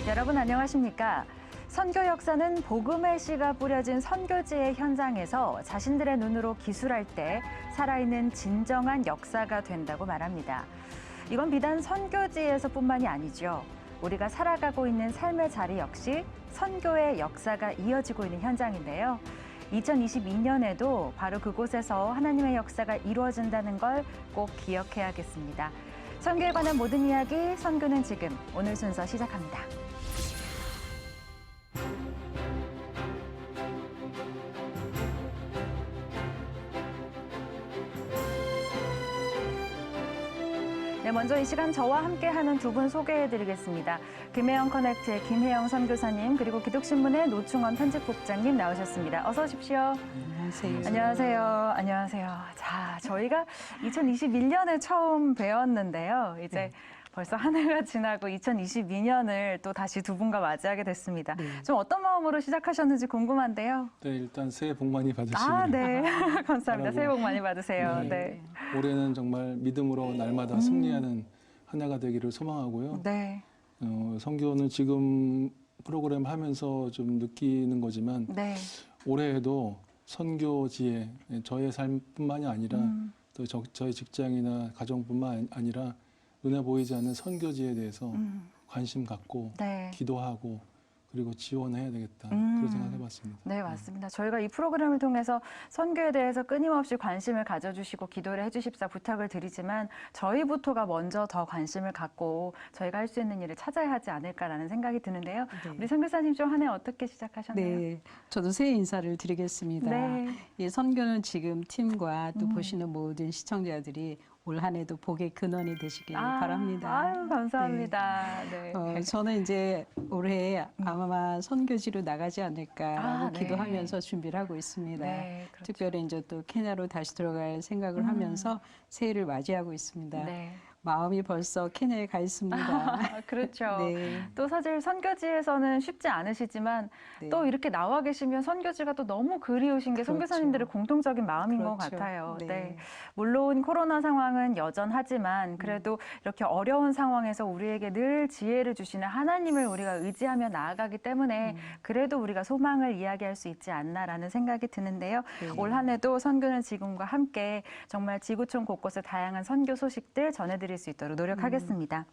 여러분 안녕하십니까? 선교 역사는 복음의 씨가 뿌려진 선교지의 현장에서 자신들의 눈으로 기술할 때 살아있는 진정한 역사가 된다고 말합니다. 이건 비단 선교지에서뿐만이 아니죠. 우리가 살아가고 있는 삶의 자리 역시 선교의 역사가 이어지고 있는 현장인데요. 2022년에도 바로 그곳에서 하나님의 역사가 이루어진다는 걸 꼭 기억해야겠습니다. 선교에 관한 모든 이야기, 선교는 지금, 오늘 순서 시작합니다. 네, 먼저 이 시간 저와 함께하는 두 분 소개해드리겠습니다. 김혜영 커넥트의 김혜영 선교사님, 그리고 기독신문의 노충원 편집국장님 나오셨습니다. 어서 오십시오. 안녕하세요. 안녕하세요. 안녕하세요. 자, 저희가 2021년에 처음 뵈었는데요. 이제 네. 벌써 한 해가 지나고 2022년을 또 다시 두 분과 맞이하게 됐습니다. 네. 좀 어떤 마음으로 시작하셨는지 궁금한데요. 네, 일단 새해 복 많이 받으시길 아, 네. 감사합니다. 바라고. 새해 복 많이 받으세요. 네. 네. 올해는 정말 믿음으로 날마다 승리하는 한 해가 되기를 소망하고요. 네. 선교는 지금 프로그램 하면서 좀 느끼는 거지만 네. 올해에도 선교지에 저의 삶뿐만이 아니라 또 저희 직장이나 가정뿐만 아니라 눈에 보이지 않는 선교지에 대해서 관심 갖고 네. 기도하고 그리고 지원해야 되겠다 그런 생각해봤습니다. 네, 맞습니다. 저희가 이 프로그램을 통해서 선교에 대해서 끊임없이 관심을 가져주시고 기도를 해주십사 부탁을 드리지만 저희부터가 먼저 더 관심을 갖고 저희가 할 수 있는 일을 찾아야 하지 않을까라는 생각이 드는데요. 네. 우리 선교사님 좀 한 해 어떻게 시작하셨나요? 네, 저도 새해 인사를 드리겠습니다. 네. 이 선교는 지금 팀과 또 보시는 모든 시청자들이 올 한 해도 복의 근원이 되시길 바랍니다. 아유, 감사합니다. 네. 저는 이제 올해 아마 선교지로 나가지 않을까라고 네. 기도하면서 준비를 하고 있습니다. 네, 그렇죠. 특별히 이제 또 케냐로 다시 들어갈 생각을 하면서 새해를 맞이하고 있습니다. 네. 마음이 벌써 케냐에 가 있습니다. 그렇죠. 네. 또 사실 선교지에서는 쉽지 않으시지만 네. 또 이렇게 나와 계시면 선교지가 또 너무 그리우신 게 그렇죠. 선교사님들의 공통적인 마음인 것 그렇죠. 같아요. 네. 네. 물론 코로나 상황은 여전하지만 그래도 이렇게 어려운 상황에서 우리에게 늘 지혜를 주시는 하나님을 우리가 의지하며 나아가기 때문에 그래도 우리가 소망을 이야기할 수 있지 않나라는 생각이 드는데요. 네. 올 한 해도 선교는 지금과 함께 정말 지구촌 곳곳에 다양한 선교 소식들 전해드릴 수 있도록 노력하겠습니다.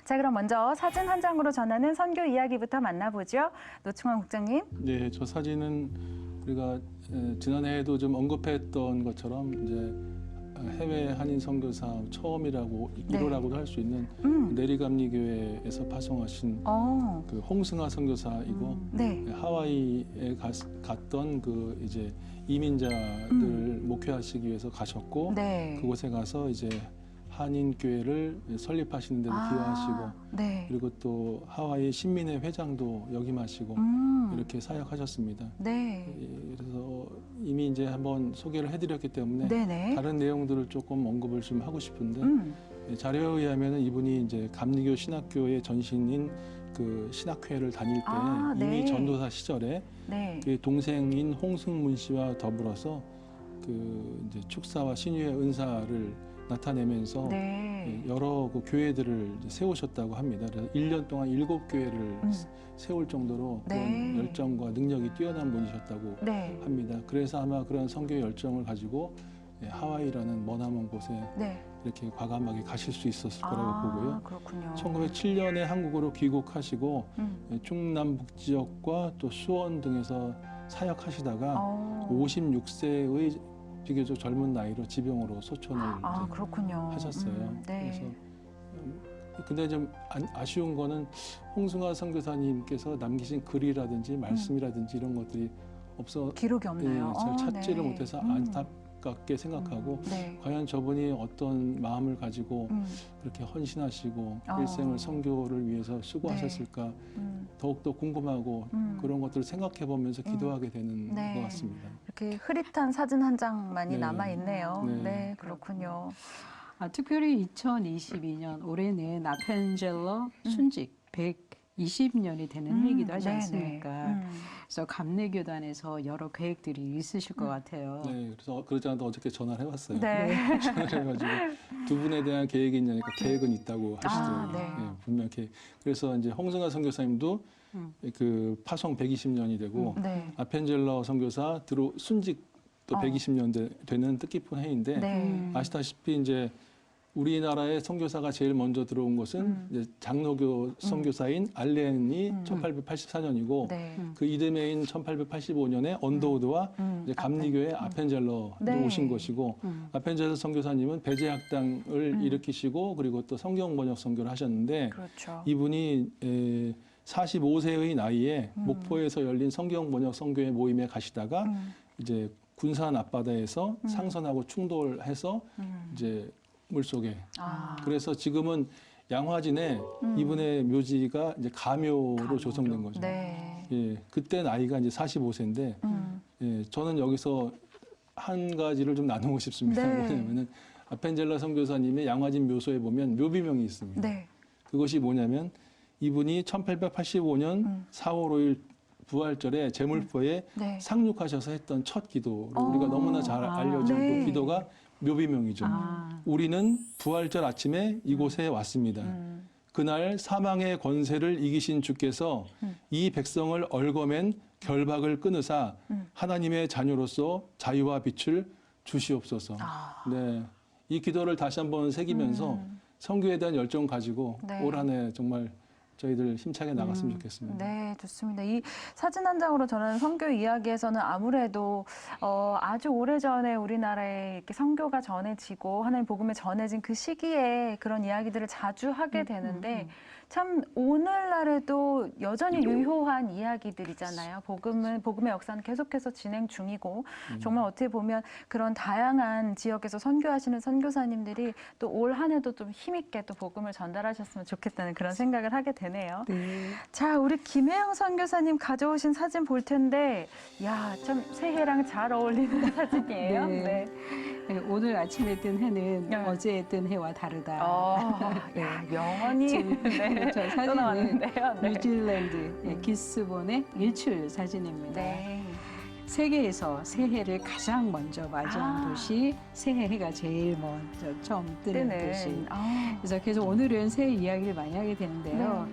자, 그럼 먼저 사진 한 장으로 전하는 선교 이야기부터 만나보죠. 노충원 국장님. 네, 저 사진은 우리가 지난해에도 좀 언급했던 것처럼 이제 해외 한인 선교사 처음이라고 1호라고도 할 수 있는 내리감리교회에서 파송하신 그 홍승아 선교사이고 네. 하와이에 갔던 그 이제 이민자들 목회하시기 위해서 가셨고 네. 그곳에 가서 이제 한인 교회를 설립하시는 데도 기여하시고 네. 그리고 또 하와이 신민회 회장도 역임하시고 이렇게 사역하셨습니다. 네. 그래서 이미 이제 한번 소개를 해드렸기 때문에 네네. 다른 내용들을 조금 언급을 좀 하고 싶은데 자료에 의하면 이분이 이제 감리교 신학교의 전신인 그 신학회를 다닐 때 이미 네. 전도사 시절에 네. 그의 동생인 홍승문 씨와 더불어서 그 이제 축사와 신유의 은사를 나타내면서 네. 여러 그 교회들을 이제 세우셨다고 합니다. 그래서 1년 동안 7교회를 세울 정도로 네. 그런 열정과 능력이 뛰어난 분이셨다고 네. 합니다. 그래서 아마 그런 선교 열정을 가지고 하와이라는 머나먼 곳에 네. 이렇게 과감하게 가실 수 있었을 거라고 보고요. 그렇군요. 1907년에 한국으로 귀국하시고 충남북 지역과 또 수원 등에서 사역하시다가 56세의 비교적 젊은 나이로 지병으로 소천을 이제 그렇군요. 하셨어요. 네. 그래서 근데 좀 아쉬운 거는 홍승아 선교사님께서 남기신 글이라든지 말씀이라든지 이런 것들이 기록이 없나요? 잘 찾지를 네. 못해서 안타깝게 생각하고 네. 과연 저분이 어떤 마음을 가지고 그렇게 헌신하시고 일생을 선교를 위해서 수고하셨을까 더욱더 궁금하고 그런 것들을 생각해 보면서 기도하게 되는 네. 것 같습니다. 이렇게 흐릿한 사진 한 장만이 네. 남아 있네요. 네. 네, 그렇군요. 특별히 2022년 올해는 아펜젤러 순직 20년이 되는 해이기도 하지 네네. 않습니까? 그래서 감리교단에서 여러 계획들이 있으실 것 같아요. 네, 그래서 그러지 않아도 어저께 전화를 해봤어요. 네. 전화를 해가지고 두 분에 대한 계획이 있냐니까 계획은 있다고 하시더라고요. 네. 분명 계획. 그래서 이제 홍승아 선교사님도 그 파송 120년이 되고 네. 아펜젤러 선교사 순직 또 120년 되는 뜻깊은 해인데 네. 아시다시피 이제 우리나라의 선교사가 제일 먼저 들어온 것은 이제 장로교 선교사인 알렌이 1884년이고 네. 그 이듬해인 1885년에 언더우드와 이제 감리교의 아펜젤러 네. 오신 것이고 아펜젤러 선교사님은 배제학당을 일으키시고 그리고 또 성경 번역 선교를 하셨는데 그렇죠. 이분이 45세의 나이에 목포에서 열린 성경 번역 선교회 모임에 가시다가 이제 군산 앞바다에서 상선하고 충돌해서 이제 물속에. 그래서 지금은 양화진에 이분의 묘지가 이제 가묘로 조성된 거죠. 네. 예, 그때 나이가 이제 45세인데, 예, 저는 여기서 한 가지를 좀 나누고 싶습니다. 네. 뭐냐면은 아펜젤러 선교사님의 양화진 묘소에 보면 묘비명이 있습니다. 네. 그것이 뭐냐면 이분이 1885년 4월 5일 부활절에 제물포에 네. 상륙하셔서 했던 첫 기도를 우리가 너무나 잘 알려진 네. 그 기도가 묘비명이죠. 우리는 부활절 아침에 이곳에 왔습니다. 그날 사망의 권세를 이기신 주께서 이 백성을 얽어맨 결박을 끊으사 하나님의 자녀로서 자유와 빛을 주시옵소서. 네, 이 기도를 다시 한번 새기면서 선교에 대한 열정 가지고 네. 올 한 해 정말 저희들 힘차게 나갔으면 좋겠습니다. 네, 좋습니다. 이 사진 한 장으로 전하는 선교 이야기에서는 아무래도 아주 오래전에 우리나라에 이렇게 선교가 전해지고 하나님 복음이 전해진 그 시기에 그런 이야기들을 자주 하게 되는데 참 오늘날에도 여전히 유효한 이야기들이잖아요. 복음의 역사는 계속해서 진행 중이고 정말 어떻게 보면 그런 다양한 지역에서 선교하시는 선교사님들이 또 올 한 해도 좀 힘있게 또 복음을 전달하셨으면 좋겠다는 그런 생각을 하게 되네요. 네. 자, 우리 김혜영 선교사님 가져오신 사진 볼 텐데, 야, 참 새해랑 잘 어울리는 사진이에요. 네. 네, 오늘 아침에 뜬 해는 네. 어제 뜬 해와 다르다. 야, 명언이 네, 저 또 사진은 나왔는데요. 네. 뉴질랜드 기스본의 일출 사진입니다. 네. 세계에서 새해를 가장 먼저 맞이한 도시, 새해가 제일 먼저 처음 뜨는 도시. 그래서 계속 오늘은 새해 이야기를 많이 하게 되는데요.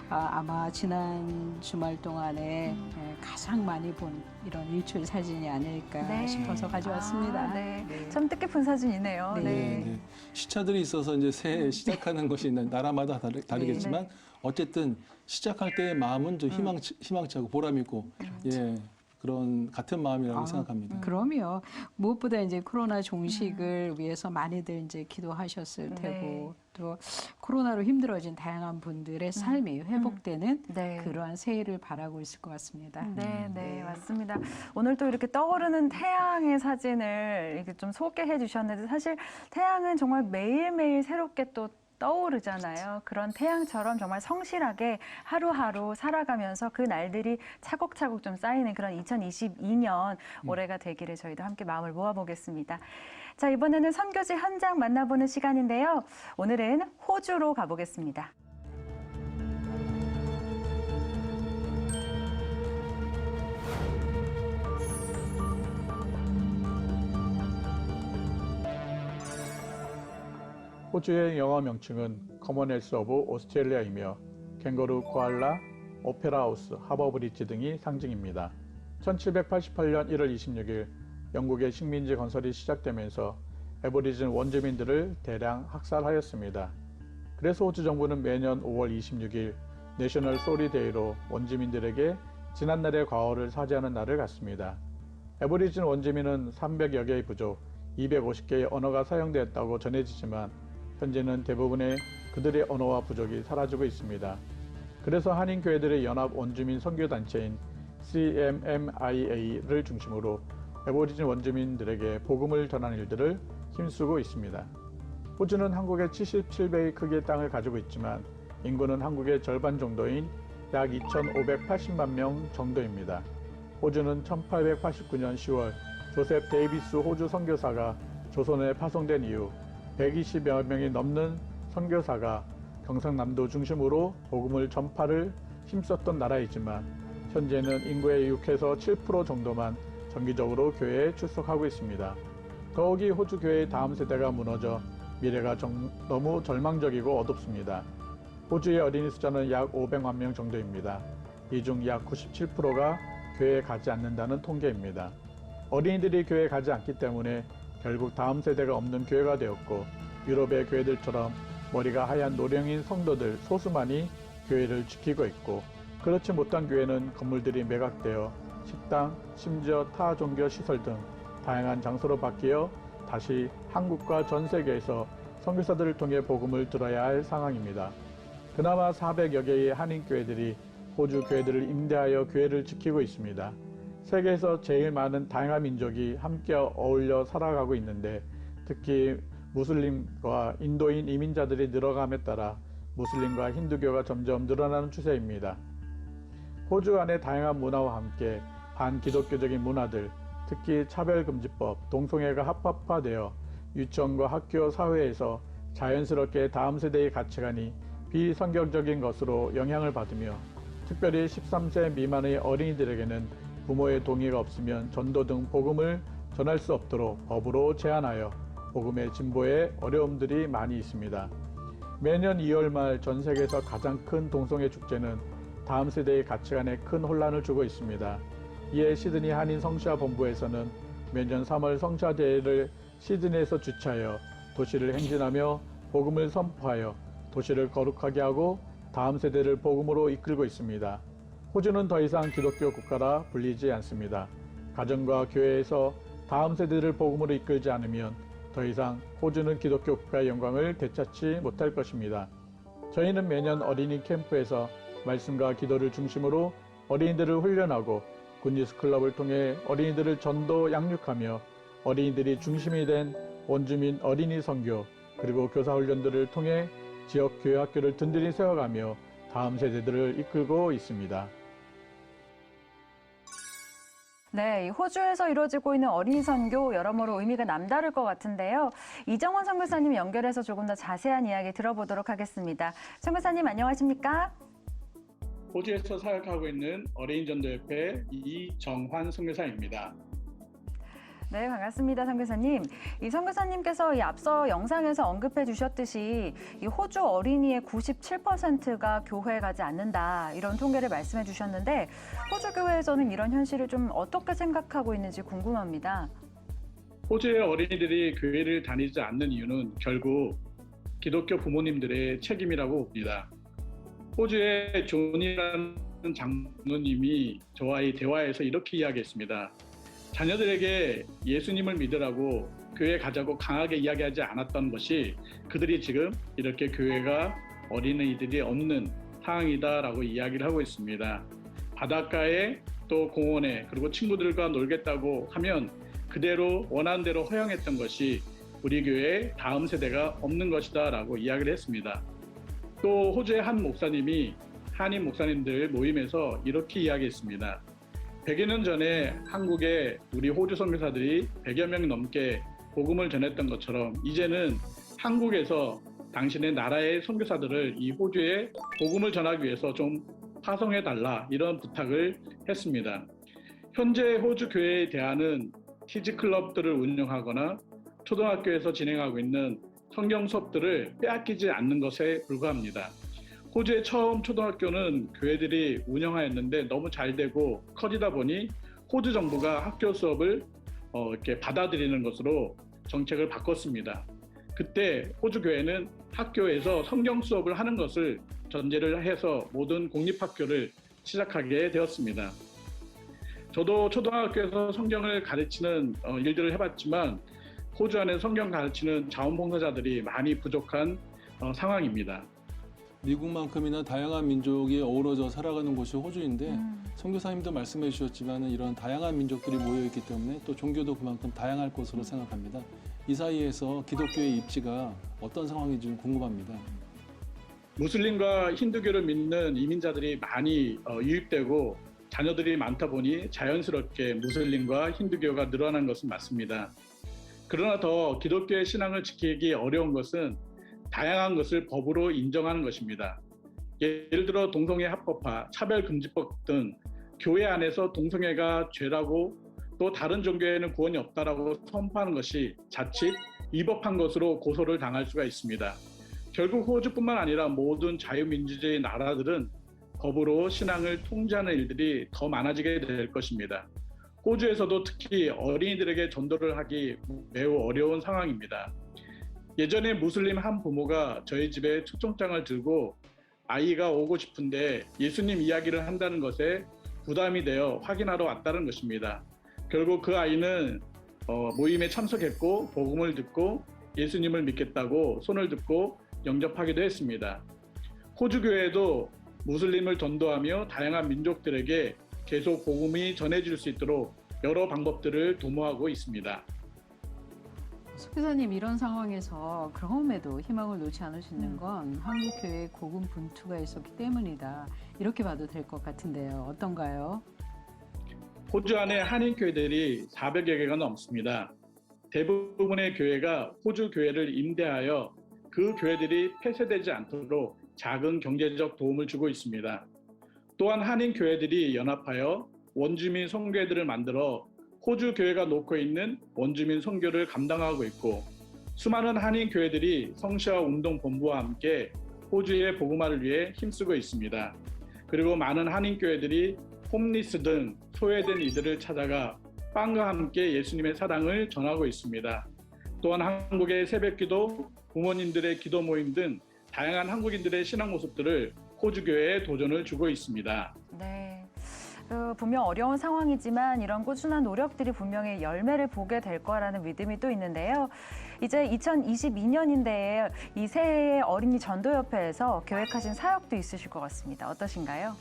아마 지난 주말 동안에 가장 많이 본 이런 일출 사진이 아닐까 네. 싶어서 가져왔습니다. 네. 네. 참 뜻깊은 사진이네요. 네. 네. 네. 시차들이 있어서 이제 새해 시작하는 것이 나라마다 다르겠지만 어쨌든 시작할 때의 마음은 좀 희망차고 보람 있고 예. 그런 같은 마음이라고 생각합니다. 그럼요. 무엇보다 이제 코로나 종식을 위해서 많이들 이제 기도하셨을 테고 또 코로나로 힘들어진 다양한 분들의 삶이 회복되는 네. 그러한 새해를 바라고 있을 것 같습니다. 네, 맞습니다. 오늘 또 이렇게 떠오르는 태양의 사진을 이렇게 좀 소개해 주셨는데 사실 태양은 정말 매일매일 새롭게 또 떠오르잖아요. 그런 태양처럼 정말 성실하게 하루하루 살아가면서 그 날들이 차곡차곡 좀 쌓이는 그런 2022년 올해가 되기를 저희도 함께 마음을 모아보겠습니다. 자, 이번에는 선교지 현장 만나보는 시간인데요. 오늘은 호주로 가보겠습니다. 호주의 영어 명칭은 커먼웰스 오브 오스트레일리아이며 캥거루 코알라, 오페라 하우스, 하버 브릿지 등이 상징입니다. 1788년 1월 26일 영국의 식민지 건설이 시작되면서 애보리진 원주민들을 대량 학살하였습니다. 그래서 호주 정부는 매년 5월 26일 내셔널 소리 데이로 원주민들에게 지난날의 과오를 사죄하는 날을 갖습니다. 애보리진 원주민은 300여 개의 부족, 250개의 언어가 사용되었다고 전해지지만 현재는 대부분의 그들의 언어와 부족이 사라지고 있습니다. 그래서 한인교회들의 연합 원주민 선교단체인 CMMIA를 중심으로 애보리진 원주민들에게 복음을 전하는 일들을 힘쓰고 있습니다. 호주는 한국의 77배의 크기의 땅을 가지고 있지만 인구는 한국의 절반 정도인 약 2,580만 명 정도입니다. 호주는 1889년 10월 조셉 데이비스 호주 선교사가 조선에 파송된 이후 120여 명이 넘는 선교사가 경상남도 중심으로 복음을 전파를 힘썼던 나라이지만 현재는 인구의 6에서 7% 정도만 정기적으로 교회에 출석하고 있습니다. 더욱이 호주 교회의 다음 세대가 무너져 미래가 너무 절망적이고 어둡습니다. 호주의 어린이 숫자는 약 500만 명 정도입니다. 이 중 약 97%가 교회에 가지 않는다는 통계입니다. 어린이들이 교회에 가지 않기 때문에 결국 다음 세대가 없는 교회가 되었고, 유럽의 교회들처럼 머리가 하얀 노령인 성도들 소수만이 교회를 지키고 있고, 그렇지 못한 교회는 건물들이 매각되어 식당, 심지어 타 종교 시설 등 다양한 장소로 바뀌어 다시 한국과 전 세계에서 선교사들을 통해 복음을 들어야 할 상황입니다. 그나마 400여 개의 한인교회들이 호주 교회들을 임대하여 교회를 지키고 있습니다. 세계에서 제일 많은 다양한 민족이 함께 어울려 살아가고 있는데, 특히 무슬림과 인도인 이민자들이 늘어감에 따라 무슬림과 힌두교가 점점 늘어나는 추세입니다. 호주 안의 다양한 문화와 함께 반기독교적인 문화들, 특히 차별금지법, 동성애가 합법화되어 유치원과 학교, 사회에서 자연스럽게 다음 세대의 가치관이 비성경적인 것으로 영향을 받으며, 특별히 13세 미만의 어린이들에게는 부모의 동의가 없으면 전도 등 복음을 전할 수 없도록 법으로 제한하여 복음의 진보에 어려움들이 많이 있습니다. 매년 2월 말 전 세계에서 가장 큰 동성애 축제는 다음 세대의 가치관에 큰 혼란을 주고 있습니다. 이에 시드니 한인 성시화 본부에서는 매년 3월 성시화 대회를 시드니에서 주최하여 도시를 행진하며 복음을 선포하여 도시를 거룩하게 하고 다음 세대를 복음으로 이끌고 있습니다. 호주는 더 이상 기독교 국가라 불리지 않습니다. 가정과 교회에서 다음 세대를 복음으로 이끌지 않으면 더 이상 호주는 기독교 국가의 영광을 되찾지 못할 것입니다. 저희는 매년 어린이 캠프에서 말씀과 기도를 중심으로 어린이들을 훈련하고 굿뉴스 클럽을 통해 어린이들을 전도 양육하며 어린이들이 중심이 된 원주민 어린이 선교, 그리고 교사 훈련들을 통해 지역 교회 학교를 든든히 세워가며 다음 세대들을 이끌고 있습니다. 네, 이 호주에서 이루어지고 있는 어린이 선교 여러모로 의미가 남다를 것 같은데요. 이정원 선교사님 연결해서 조금 더 자세한 이야기 들어보도록 하겠습니다. 선교사님 안녕하십니까? 호주에서 사역하고 있는 어린이전도협회 이정환 선교사입니다. 네, 반갑습니다, 선교사님. 이 선교사님께서 이 앞서 영상에서 언급해 주셨듯이 이 호주 어린이의 97%가 교회에 가지 않는다, 이런 통계를 말씀해 주셨는데, 호주 교회에서는 이런 현실을 좀 어떻게 생각하고 있는지 궁금합니다. 호주의 어린이들이 교회를 다니지 않는 이유는 결국 기독교 부모님들의 책임이라고 봅니다. 호주의 존이라는 장로님이 저와의 대화에서 이렇게 이야기했습니다. 자녀들에게 예수님을 믿으라고 교회 가자고 강하게 이야기하지 않았던 것이 그들이 지금 이렇게 교회가 어린이들이 없는 상황이다라고 이야기를 하고 있습니다. 바닷가에 또 공원에 그리고 친구들과 놀겠다고 하면 그대로 원하는 대로 허용했던 것이 우리 교회에 다음 세대가 없는 것이다라고 이야기를 했습니다. 또 호주의 한 목사님이 한인 목사님들 모임에서 이렇게 이야기했습니다. 100여 년 전에 한국에 우리 호주 선교사들이 100여 명 넘게 복음을 전했던 것처럼 이제는 한국에서 당신의 나라의 선교사들을 이 호주에 복음을 전하기 위해서 좀 파송해달라, 이런 부탁을 했습니다. 현재 호주 교회에 대한은 키즈클럽들을 운영하거나 초등학교에서 진행하고 있는 성경 수업들을 빼앗기지 않는 것에 불과합니다. 호주의 처음 초등학교는 교회들이 운영하였는데 너무 잘 되고 커지다 보니 호주 정부가 학교 수업을 이렇게 받아들이는 것으로 정책을 바꿨습니다. 그때 호주 교회는 학교에서 성경 수업을 하는 것을 전제를 해서 모든 공립학교를 시작하게 되었습니다. 저도 초등학교에서 성경을 가르치는 일들을 해봤지만 호주 안에 성경 가르치는 자원봉사자들이 많이 부족한 상황입니다. 미국만큼이나 다양한 민족이 어우러져 살아가는 곳이 호주인데 선교사님도 말씀해 주셨지만 이런 다양한 민족들이 모여있기 때문에 또 종교도 그만큼 다양할 것으로 생각합니다. 이 사이에서 기독교의 입지가 어떤 상황인지 좀 궁금합니다. 무슬림과 힌두교를 믿는 이민자들이 많이 유입되고 자녀들이 많다 보니 자연스럽게 무슬림과 힌두교가 늘어난 것은 맞습니다. 그러나 더 기독교의 신앙을 지키기 어려운 것은 다양한 것을 법으로 인정하는 것입니다. 예를 들어 동성애 합법화, 차별금지법 등 교회 안에서 동성애가 죄라고 또 다른 종교에는 구원이 없다라고 선포하는 것이 자칫 위법한 것으로 고소를 당할 수가 있습니다. 결국 호주뿐만 아니라 모든 자유민주주의 나라들은 법으로 신앙을 통제하는 일들이 더 많아지게 될 것입니다. 호주에서도 특히 어린이들에게 전도를 하기 매우 어려운 상황입니다. 예전에 무슬림 한 부모가 저희 집에 초청장을 들고 아이가 오고 싶은데 예수님 이야기를 한다는 것에 부담이 되어 확인하러 왔다는 것입니다. 결국 그 아이는 모임에 참석했고 복음을 듣고 예수님을 믿겠다고 손을 듭고 영접하기도 했습니다. 호주 교회도 무슬림을 전도하며 다양한 민족들에게 계속 복음이 전해질 수 있도록 여러 방법들을 도모하고 있습니다. 선교사님, 이런 상황에서 그럼에도 희망을 놓지 않을 수 있는 건 한국교회에 고군분투가 있었기 때문이다. 이렇게 봐도 될 것 같은데요. 어떤가요? 호주 안에 한인교회들이 400여 개가 넘습니다. 대부분의 교회가 호주 교회를 임대하여 그 교회들이 폐쇄되지 않도록 작은 경제적 도움을 주고 있습니다. 또한 한인교회들이 연합하여 원주민 선교회들을 만들어 호주 교회가 놓고 있는 원주민 선교를 감당하고 있고, 수많은 한인 교회들이 성시와 운동본부와 함께 호주의 복음화를 위해 힘쓰고 있습니다. 그리고 많은 한인 교회들이 홈리스 등 소외된 이들을 찾아가 빵과 함께 예수님의 사랑을 전하고 있습니다. 또한 한국의 새벽기도, 부모님들의 기도 모임 등 다양한 한국인들의 신앙 모습들을 호주 교회에 도전을 주고 있습니다. 네. 분명 어려운 상황이지만 이런 꾸준한 노력들이 분명히 열매를 보게 될 거라는 믿음이 또 있는데요. 이제 2022년인데 이 새해에 어린이 전도협회에서 계획하신 사역도 있으실 것 같습니다. 어떠신가요?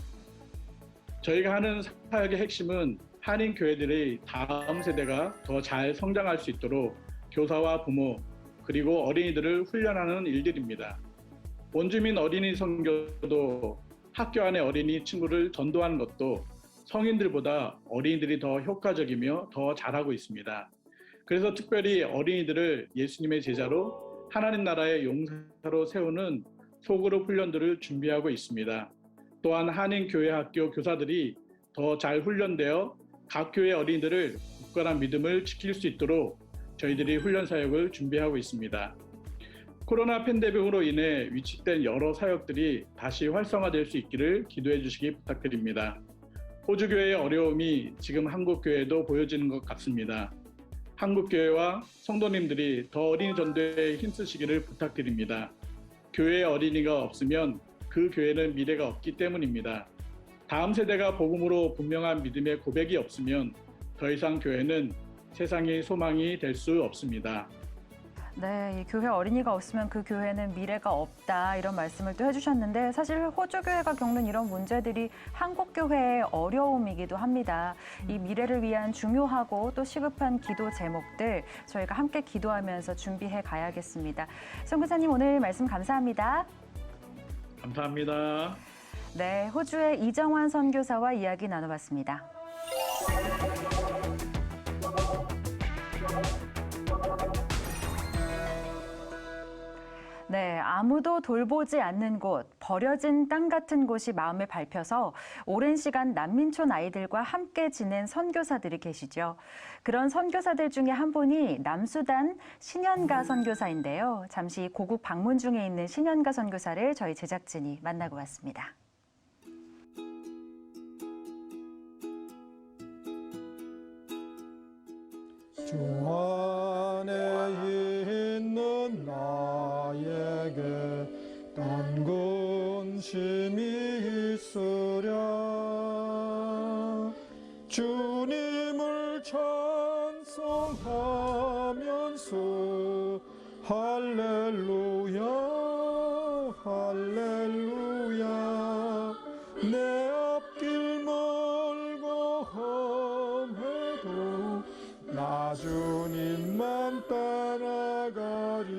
저희가 하는 사역의 핵심은 한인 교회들의 다음 세대가 더 잘 성장할 수 있도록 교사와 부모 그리고 어린이들을 훈련하는 일들입니다. 원주민 어린이 선교도 학교 안의 어린이 친구를 전도하는 것도 성인들보다 어린이들이 더 효과적이며 더 잘하고 있습니다. 그래서 특별히 어린이들을 예수님의 제자로 하나님 나라의 용사로 세우는 소그룹 훈련들을 준비하고 있습니다. 또한 한인교회 학교 교사들이 더 잘 훈련되어 각 교회 어린이들을 굳건한 믿음을 지킬 수 있도록 저희들이 훈련 사역을 준비하고 있습니다. 코로나 팬데믹으로 인해 위축된 여러 사역들이 다시 활성화될 수 있기를 기도해 주시기 부탁드립니다. 호주교회의 어려움이 지금 한국교회도 보여지는 것 같습니다. 한국교회와 성도님들이 더 어린이 전도에 힘쓰시기를 부탁드립니다. 교회에 어린이가 없으면 그 교회는 미래가 없기 때문입니다. 다음 세대가 복음으로 분명한 믿음의 고백이 없으면 더 이상 교회는 세상의 소망이 될 수 없습니다. 네, 이 교회 어린이가 없으면 그 교회는 미래가 없다 이런 말씀을 또 해주셨는데 사실 호주 교회가 겪는 이런 문제들이 한국 교회의 어려움이기도 합니다. 이 미래를 위한 중요하고 또 시급한 기도 제목들 저희가 함께 기도하면서 준비해 가야겠습니다. 선교사님 오늘 말씀 감사합니다. 감사합니다. 네, 호주의 이정환 선교사와 이야기 나눠봤습니다. 네, 아무도 돌보지 않는 곳, 버려진 땅 같은 곳이 마음을 밟혀서 오랜 시간 난민촌 아이들과 함께 지낸 선교사들이 계시죠. 그런 선교사들 중에 한 분이 남수단 신현가 선교사인데요. 잠시 고국 방문 중에 있는 신현가 선교사를 저희 제작진이 만나고 왔습니다. 주 안에 있는 나에게 딴 근심이 있으랴 주님을 찬송하면서 할렐루야 할렐루야 내 앞길 멀고 험해도 나 주님만 따라가리.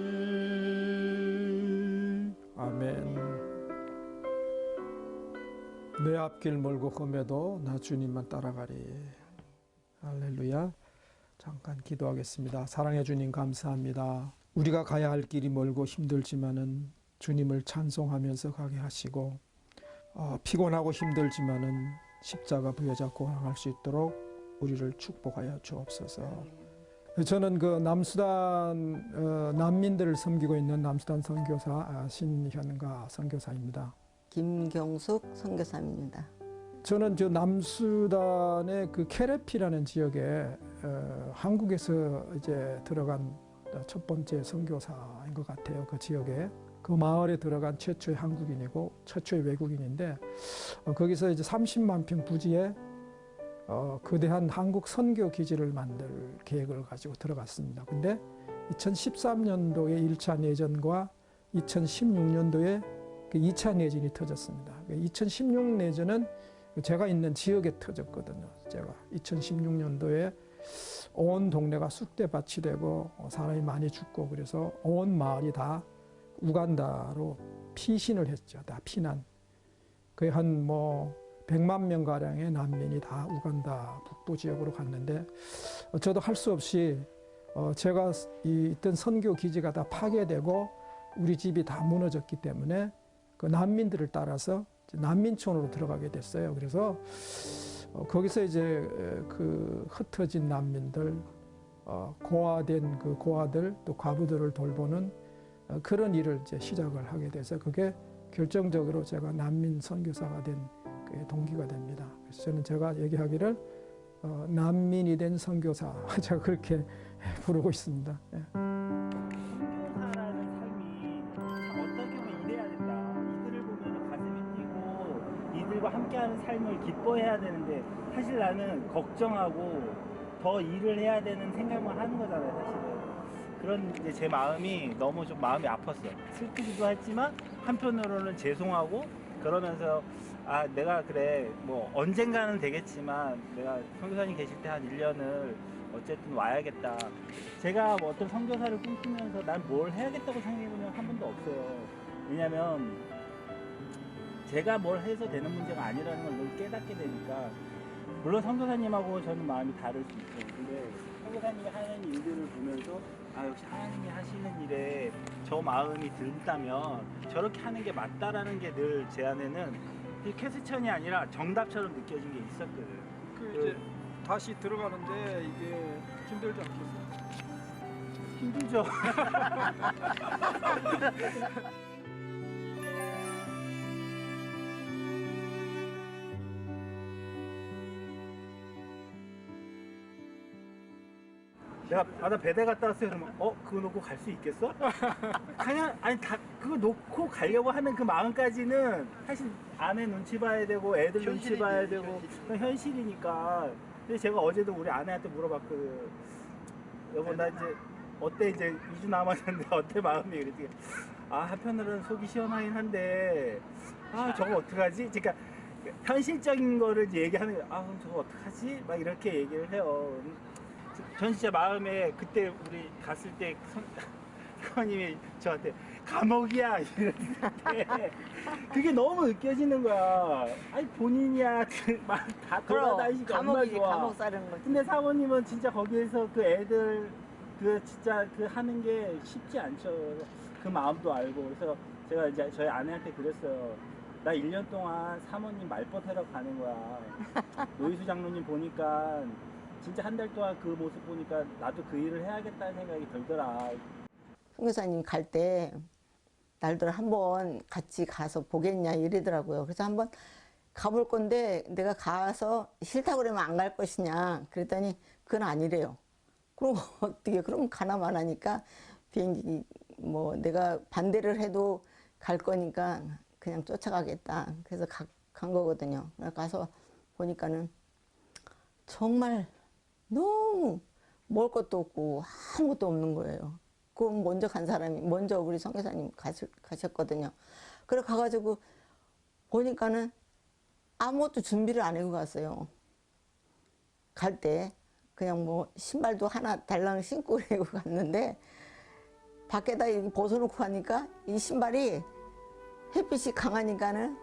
아멘. 내 앞길 멀고 험해도 나 주님만 따라가리. 할렐루야. 잠깐 기도하겠습니다. 사랑해 주님 감사합니다. 우리가 가야 할 길이 멀고 힘들지만은 주님을 찬송하면서 가게 하시고 피곤하고 힘들지만은 십자가 부여잡고 향할 수 있도록 우리를 축복하여 주옵소서. 저는 그 남수단 난민들을 섬기고 있는 남수단 선교사 신현가 선교사입니다. 김경숙 선교사입니다. 저는 저 남수단의 그 케레피라는 지역에 한국에서 이제 들어간 첫 번째 선교사인 것 같아요. 그 지역에 그 마을에 들어간 최초의 한국인이고 최초의 외국인인데 거기서 이제 30만 평 부지에 거대한 한국 선교 기지를 만들 계획을 가지고 들어갔습니다. 근데 2013년도에 1차 내전과 2016년도에 그 2차 내전이 터졌습니다. 2016 내전은 제가 있는 지역에 터졌거든요. 제가 2016년도에 온 동네가 쑥대밭이 되고 사람이 많이 죽고 그래서 온 마을이 다 우간다로 피신을 했죠. 다 피난. 거의 한 100만 명 가량의 난민이 다 우간다 북부 지역으로 갔는데 저도 할 수 없이 제가 있던 선교 기지가 다 파괴되고 우리 집이 다 무너졌기 때문에 그 난민들을 따라서 난민촌으로 들어가게 됐어요. 그래서 거기서 이제 그 흩어진 난민들, 고아된 그 고아들 또 과부들을 돌보는 그런 일을 이제 시작을 하게 돼서 그게 결정적으로 제가 난민 선교사가 된 그 동기가 됩니다. 그래서 저는 제가 얘기하기를 난민이 된 선교사 제가 그렇게 부르고 있습니다. 예. 선교사라는 삶이 참 어떻게 보면 이래야 된다. 이들을 보면 가슴이 뛰고 이들과 함께하는 삶을 기뻐해야 되는데 사실 나는 걱정하고 더 일을 해야 되는 생각만 하는 거잖아요, 사실은. 그런 이제 제 마음이 너무 좀 마음이 아팠어요. 슬프기도 했지만 한편으로는 죄송하고 그러면서 내가 그래 뭐 언젠가는 되겠지만 내가 선교사님 계실 때 한 1년을 어쨌든 와야겠다. 제가 뭐 어떤 선교사를 꿈꾸면서 난 뭘 해야겠다고 생각해본 적은 한 번도 없어요. 왜냐면 제가 뭘 해서 되는 문제가 아니라는 걸 늘 깨닫게 되니까. 물론 선교사님하고 저는 마음이 다를 수 있어요. 근데 선교사님이 하는 일들을 보면서 역시 하나님이 하시는 일에 저 마음이 든다면 저렇게 하는 게 맞다라는 게 늘 제 안에는 퀘스천이 아니라 정답처럼 느껴진 게 있었거든. 이제 다시 들어가는데 이게 힘들지 않겠어요? 힘들죠. 내가 나 배대 갔다 왔어요. 그러면 그거 놓고 갈 수 있겠어? 그냥 그거 놓고 가려고 하는 그 마음까지는 사실 아내 눈치 봐야 되고 애들 눈치 봐야 되고 현실이니까. 근데 제가 어제도 우리 아내한테 물어봤거든. 여보 나 이제 어때 이제 2주 남았는데 어때 마음이? 그랬더니 한편으로는 속이 시원하긴 한데 저거 어떡하지? 그러니까 현실적인 거를 이제 얘기하는 거야. 그럼 저거 어떡하지? 막 이렇게 얘기를 해요. 전 진짜 마음에 그때 우리 갔을 때 사모님이 저한테 감옥이야 이랬는데 그게 너무 느껴지는 거야. 아니 본인이야 막 다 돌아다니니까 얼마나 좋아. 감옥 사는 거지. 근데 사모님은 진짜 거기에서 그 애들 그 진짜 그 하는 게 쉽지 않죠. 그 마음도 알고. 그래서 제가 이제 저희 아내한테 그랬어요. 나 1년 동안 사모님 말벗하러 가는 거야. 노희수 장로님 보니까 진짜 한 달 동안 그 모습 보니까 나도 그 일을 해야겠다는 생각이 들더라. 선교사님 갈 때 날들 한번 같이 가서 보겠냐 이러더라고요. 그래서 한번 가볼 건데 내가 가서 싫다고 그러면 안 갈 것이냐 그랬더니 그건 아니래요. 그럼 어떻게 그럼 가나만 하니까 비행기 뭐 내가 반대를 해도 갈 거니까 그냥 쫓아가겠다. 그래서 간 거거든요. 가서 보니까는 정말 너무 먹을 것도 없고 아무것도 없는 거예요. 그럼 먼저 간 사람이 먼저 우리 선교사님 가셨거든요. 그래 가가지고 보니까는 아무것도 준비를 안 하고 갔어요. 갈 때 그냥 뭐 신발도 하나 달랑 신고 그러고 갔는데 밖에다 이렇게 벗어놓고 가니까 이 신발이 햇빛이 강하니까는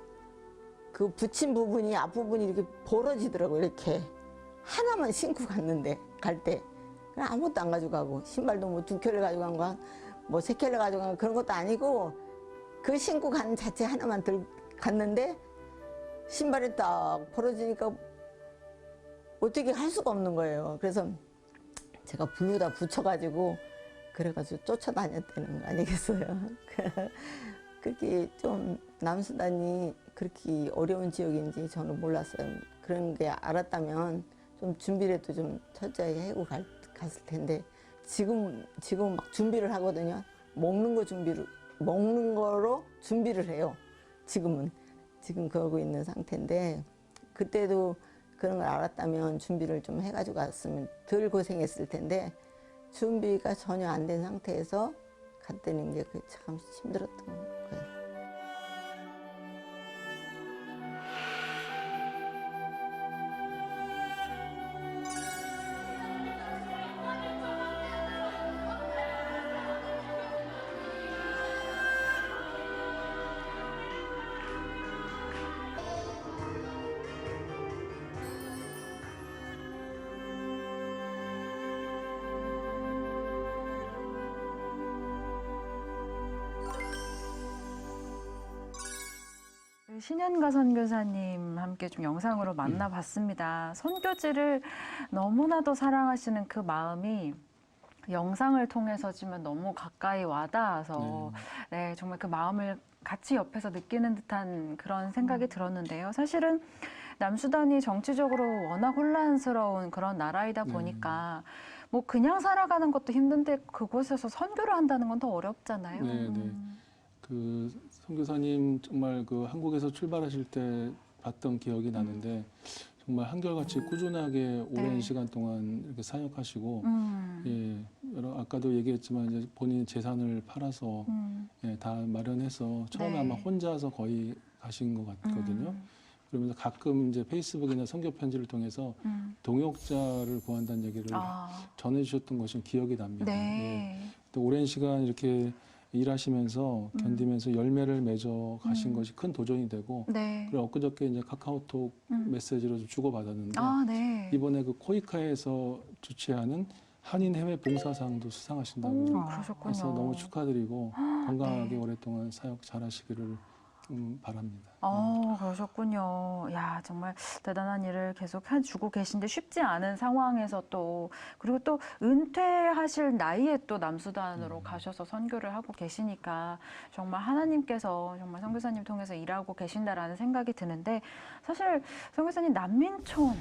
그 붙인 부분이 앞부분이 이렇게 벌어지더라고요. 이렇게 하나만 신고 갔는데 갈 때 아무것도 안 가지고 가고 신발도 뭐 2켤레 가지고 간 거야 뭐 3켤레 가지고 간 거 그런 것도 아니고 그 신고 간 자체 하나만 갔는데 신발이 딱 벌어지니까 어떻게 할 수가 없는 거예요. 그래서 제가 불루다 붙여가지고 그래가지고 쫓아다녔다는 거 아니겠어요. 그렇게 좀 남수단이 그렇게 어려운 지역인지 저는 몰랐어요. 그런 게 알았다면 좀 준비라도 좀 철저히 하고 갔을 텐데 지금 막 준비를 하거든요. 먹는 거로 준비를 해요. 지금 그러고 있는 상태인데 그때도 그런 걸 알았다면 준비를 좀 해가지고 갔으면 덜 고생했을 텐데 준비가 전혀 안 된 상태에서 갔다는 게 참 힘들었던 거예요. 신현가 선교사님 함께 좀 영상으로 만나봤습니다. 선교지를 너무나도 사랑하시는 그 마음이 영상을 통해서지만 너무 가까이 와닿아서 네, 정말 그 마음을 같이 옆에서 느끼는 듯한 그런 생각이 들었는데요. 사실은 남수단이 정치적으로 워낙 혼란스러운 그런 나라이다 보니까 뭐 그냥 살아가는 것도 힘든데 그곳에서 선교를 한다는 건 더 어렵잖아요. 네. 그 선교사님 정말 그 한국에서 출발하실 때 봤던 기억이 나는데 정말 한결같이 꾸준하게 오랜 시간 동안 이렇게 사역하시고 예, 아까도 얘기했지만 이제 본인 재산을 팔아서 예, 다 마련해서 처음에 아마 혼자서 거의 가신 것 같거든요. 그러면서 가끔 이제 페이스북이나 선교 편지를 통해서 동역자를 구한다는 얘기를 전해주셨던 것이 기억이 납니다. 예. 또 오랜 시간 이렇게 일하시면서 견디면서 열매를 맺어 가신 것이 큰 도전이 되고 그리고 엊그저께 이제 카카오톡 메시지로 좀 주고받았는데 이번에 그 코이카에서 주최하는 한인 해외 봉사상도 수상하신다고 해서 너무 축하드리고 건강하게 오랫동안 사역 잘하시기를 바랍니다. 그러셨군요. 야, 정말 대단한 일을 계속 해주고 계신데 쉽지 않은 상황에서 또 그리고 또 은퇴하실 나이에 또 남수단으로 가셔서 선교를 하고 계시니까 정말 하나님께서 정말 선교사님 통해서 일하고 계신다라는 생각이 드는데 사실 선교사님 난민촌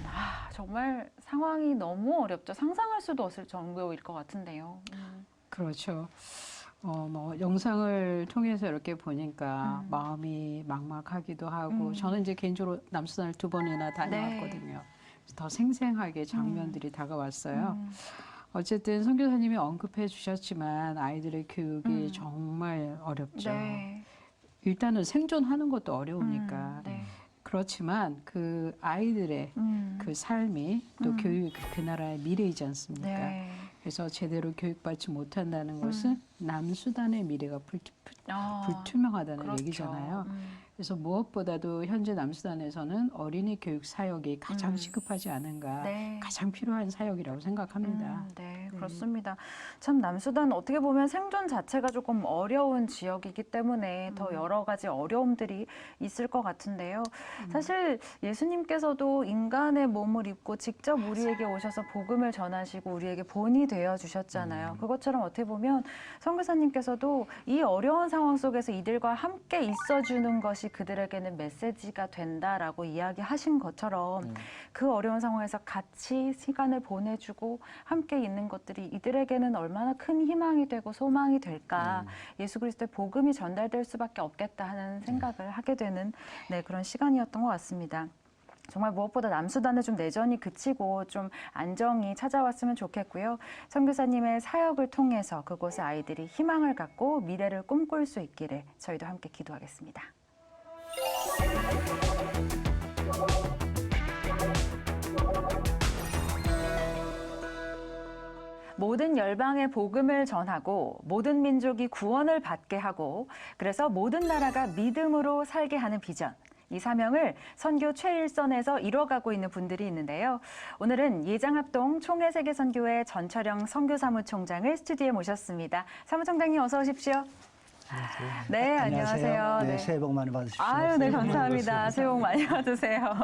정말 상황이 너무 어렵죠. 상상할 수도 없을 정도일 것 같은데요. 그렇죠. 뭐 영상을 통해서 이렇게 보니까 마음이 막막하기도 하고 저는 이제 개인적으로 남수단을 2번이나 다녀왔거든요. 더 생생하게 장면들이 다가왔어요. 어쨌든 선교사님이 언급해 주셨지만 아이들의 교육이 정말 어렵죠. 일단은 생존하는 것도 어려우니까. 그렇지만 그 아이들의 그 삶이 또 교육이 그 나라의 미래이지 않습니까? 그래서 제대로 교육받지 못한다는 것은 남수단의 미래가 불투명하다는 그렇죠. 얘기잖아요. 그래서 무엇보다도 현재 남수단에서는 어린이 교육 사역이 가장 시급하지 않은가, 가장 필요한 사역이라고 생각합니다. 네, 그렇습니다. 참 남수단 어떻게 보면 생존 자체가 조금 어려운 지역이기 때문에 더 여러 가지 어려움들이 있을 것 같은데요. 사실 예수님께서도 인간의 몸을 입고 직접 우리에게 오셔서 복음을 전하시고 우리에게 본이 되어 주셨잖아요. 그것처럼 어떻게 보면 선교사님께서도 이 어려운 상황 속에서 이들과 함께 있어주는 것이 그들에게는 메시지가 된다라고 이야기하신 것처럼 그 어려운 상황에서 같이 시간을 보내주고 함께 있는 것들이 이들에게는 얼마나 큰 희망이 되고 소망이 될까. 예수 그리스도의 복음이 전달될 수밖에 없겠다 하는 생각을 하게 되는 그런 시간이었던 것 같습니다. 정말 무엇보다 남수단의 좀 내전이 그치고 좀 안정이 찾아왔으면 좋겠고요. 선교사님의 사역을 통해서 그곳의 아이들이 희망을 갖고 미래를 꿈꿀 수 있기를 저희도 함께 기도하겠습니다. 모든 열방에 복음을 전하고 모든 민족이 구원을 받게 하고 그래서 모든 나라가 믿음으로 살게 하는 비전. 이 사명을 선교 최일선에서 이뤄가고 있는 분들이 있는데요. 오늘은 예장합동 총회세계선교회 전철영 선교사무총장을 스튜디오에 모셨습니다. 사무총장님 어서 오십시오. 네, 안녕하세요. 네, 새해 복 많이 받으십시오. 아유, 네, 감사합니다. 새해 복 많이 받으세요.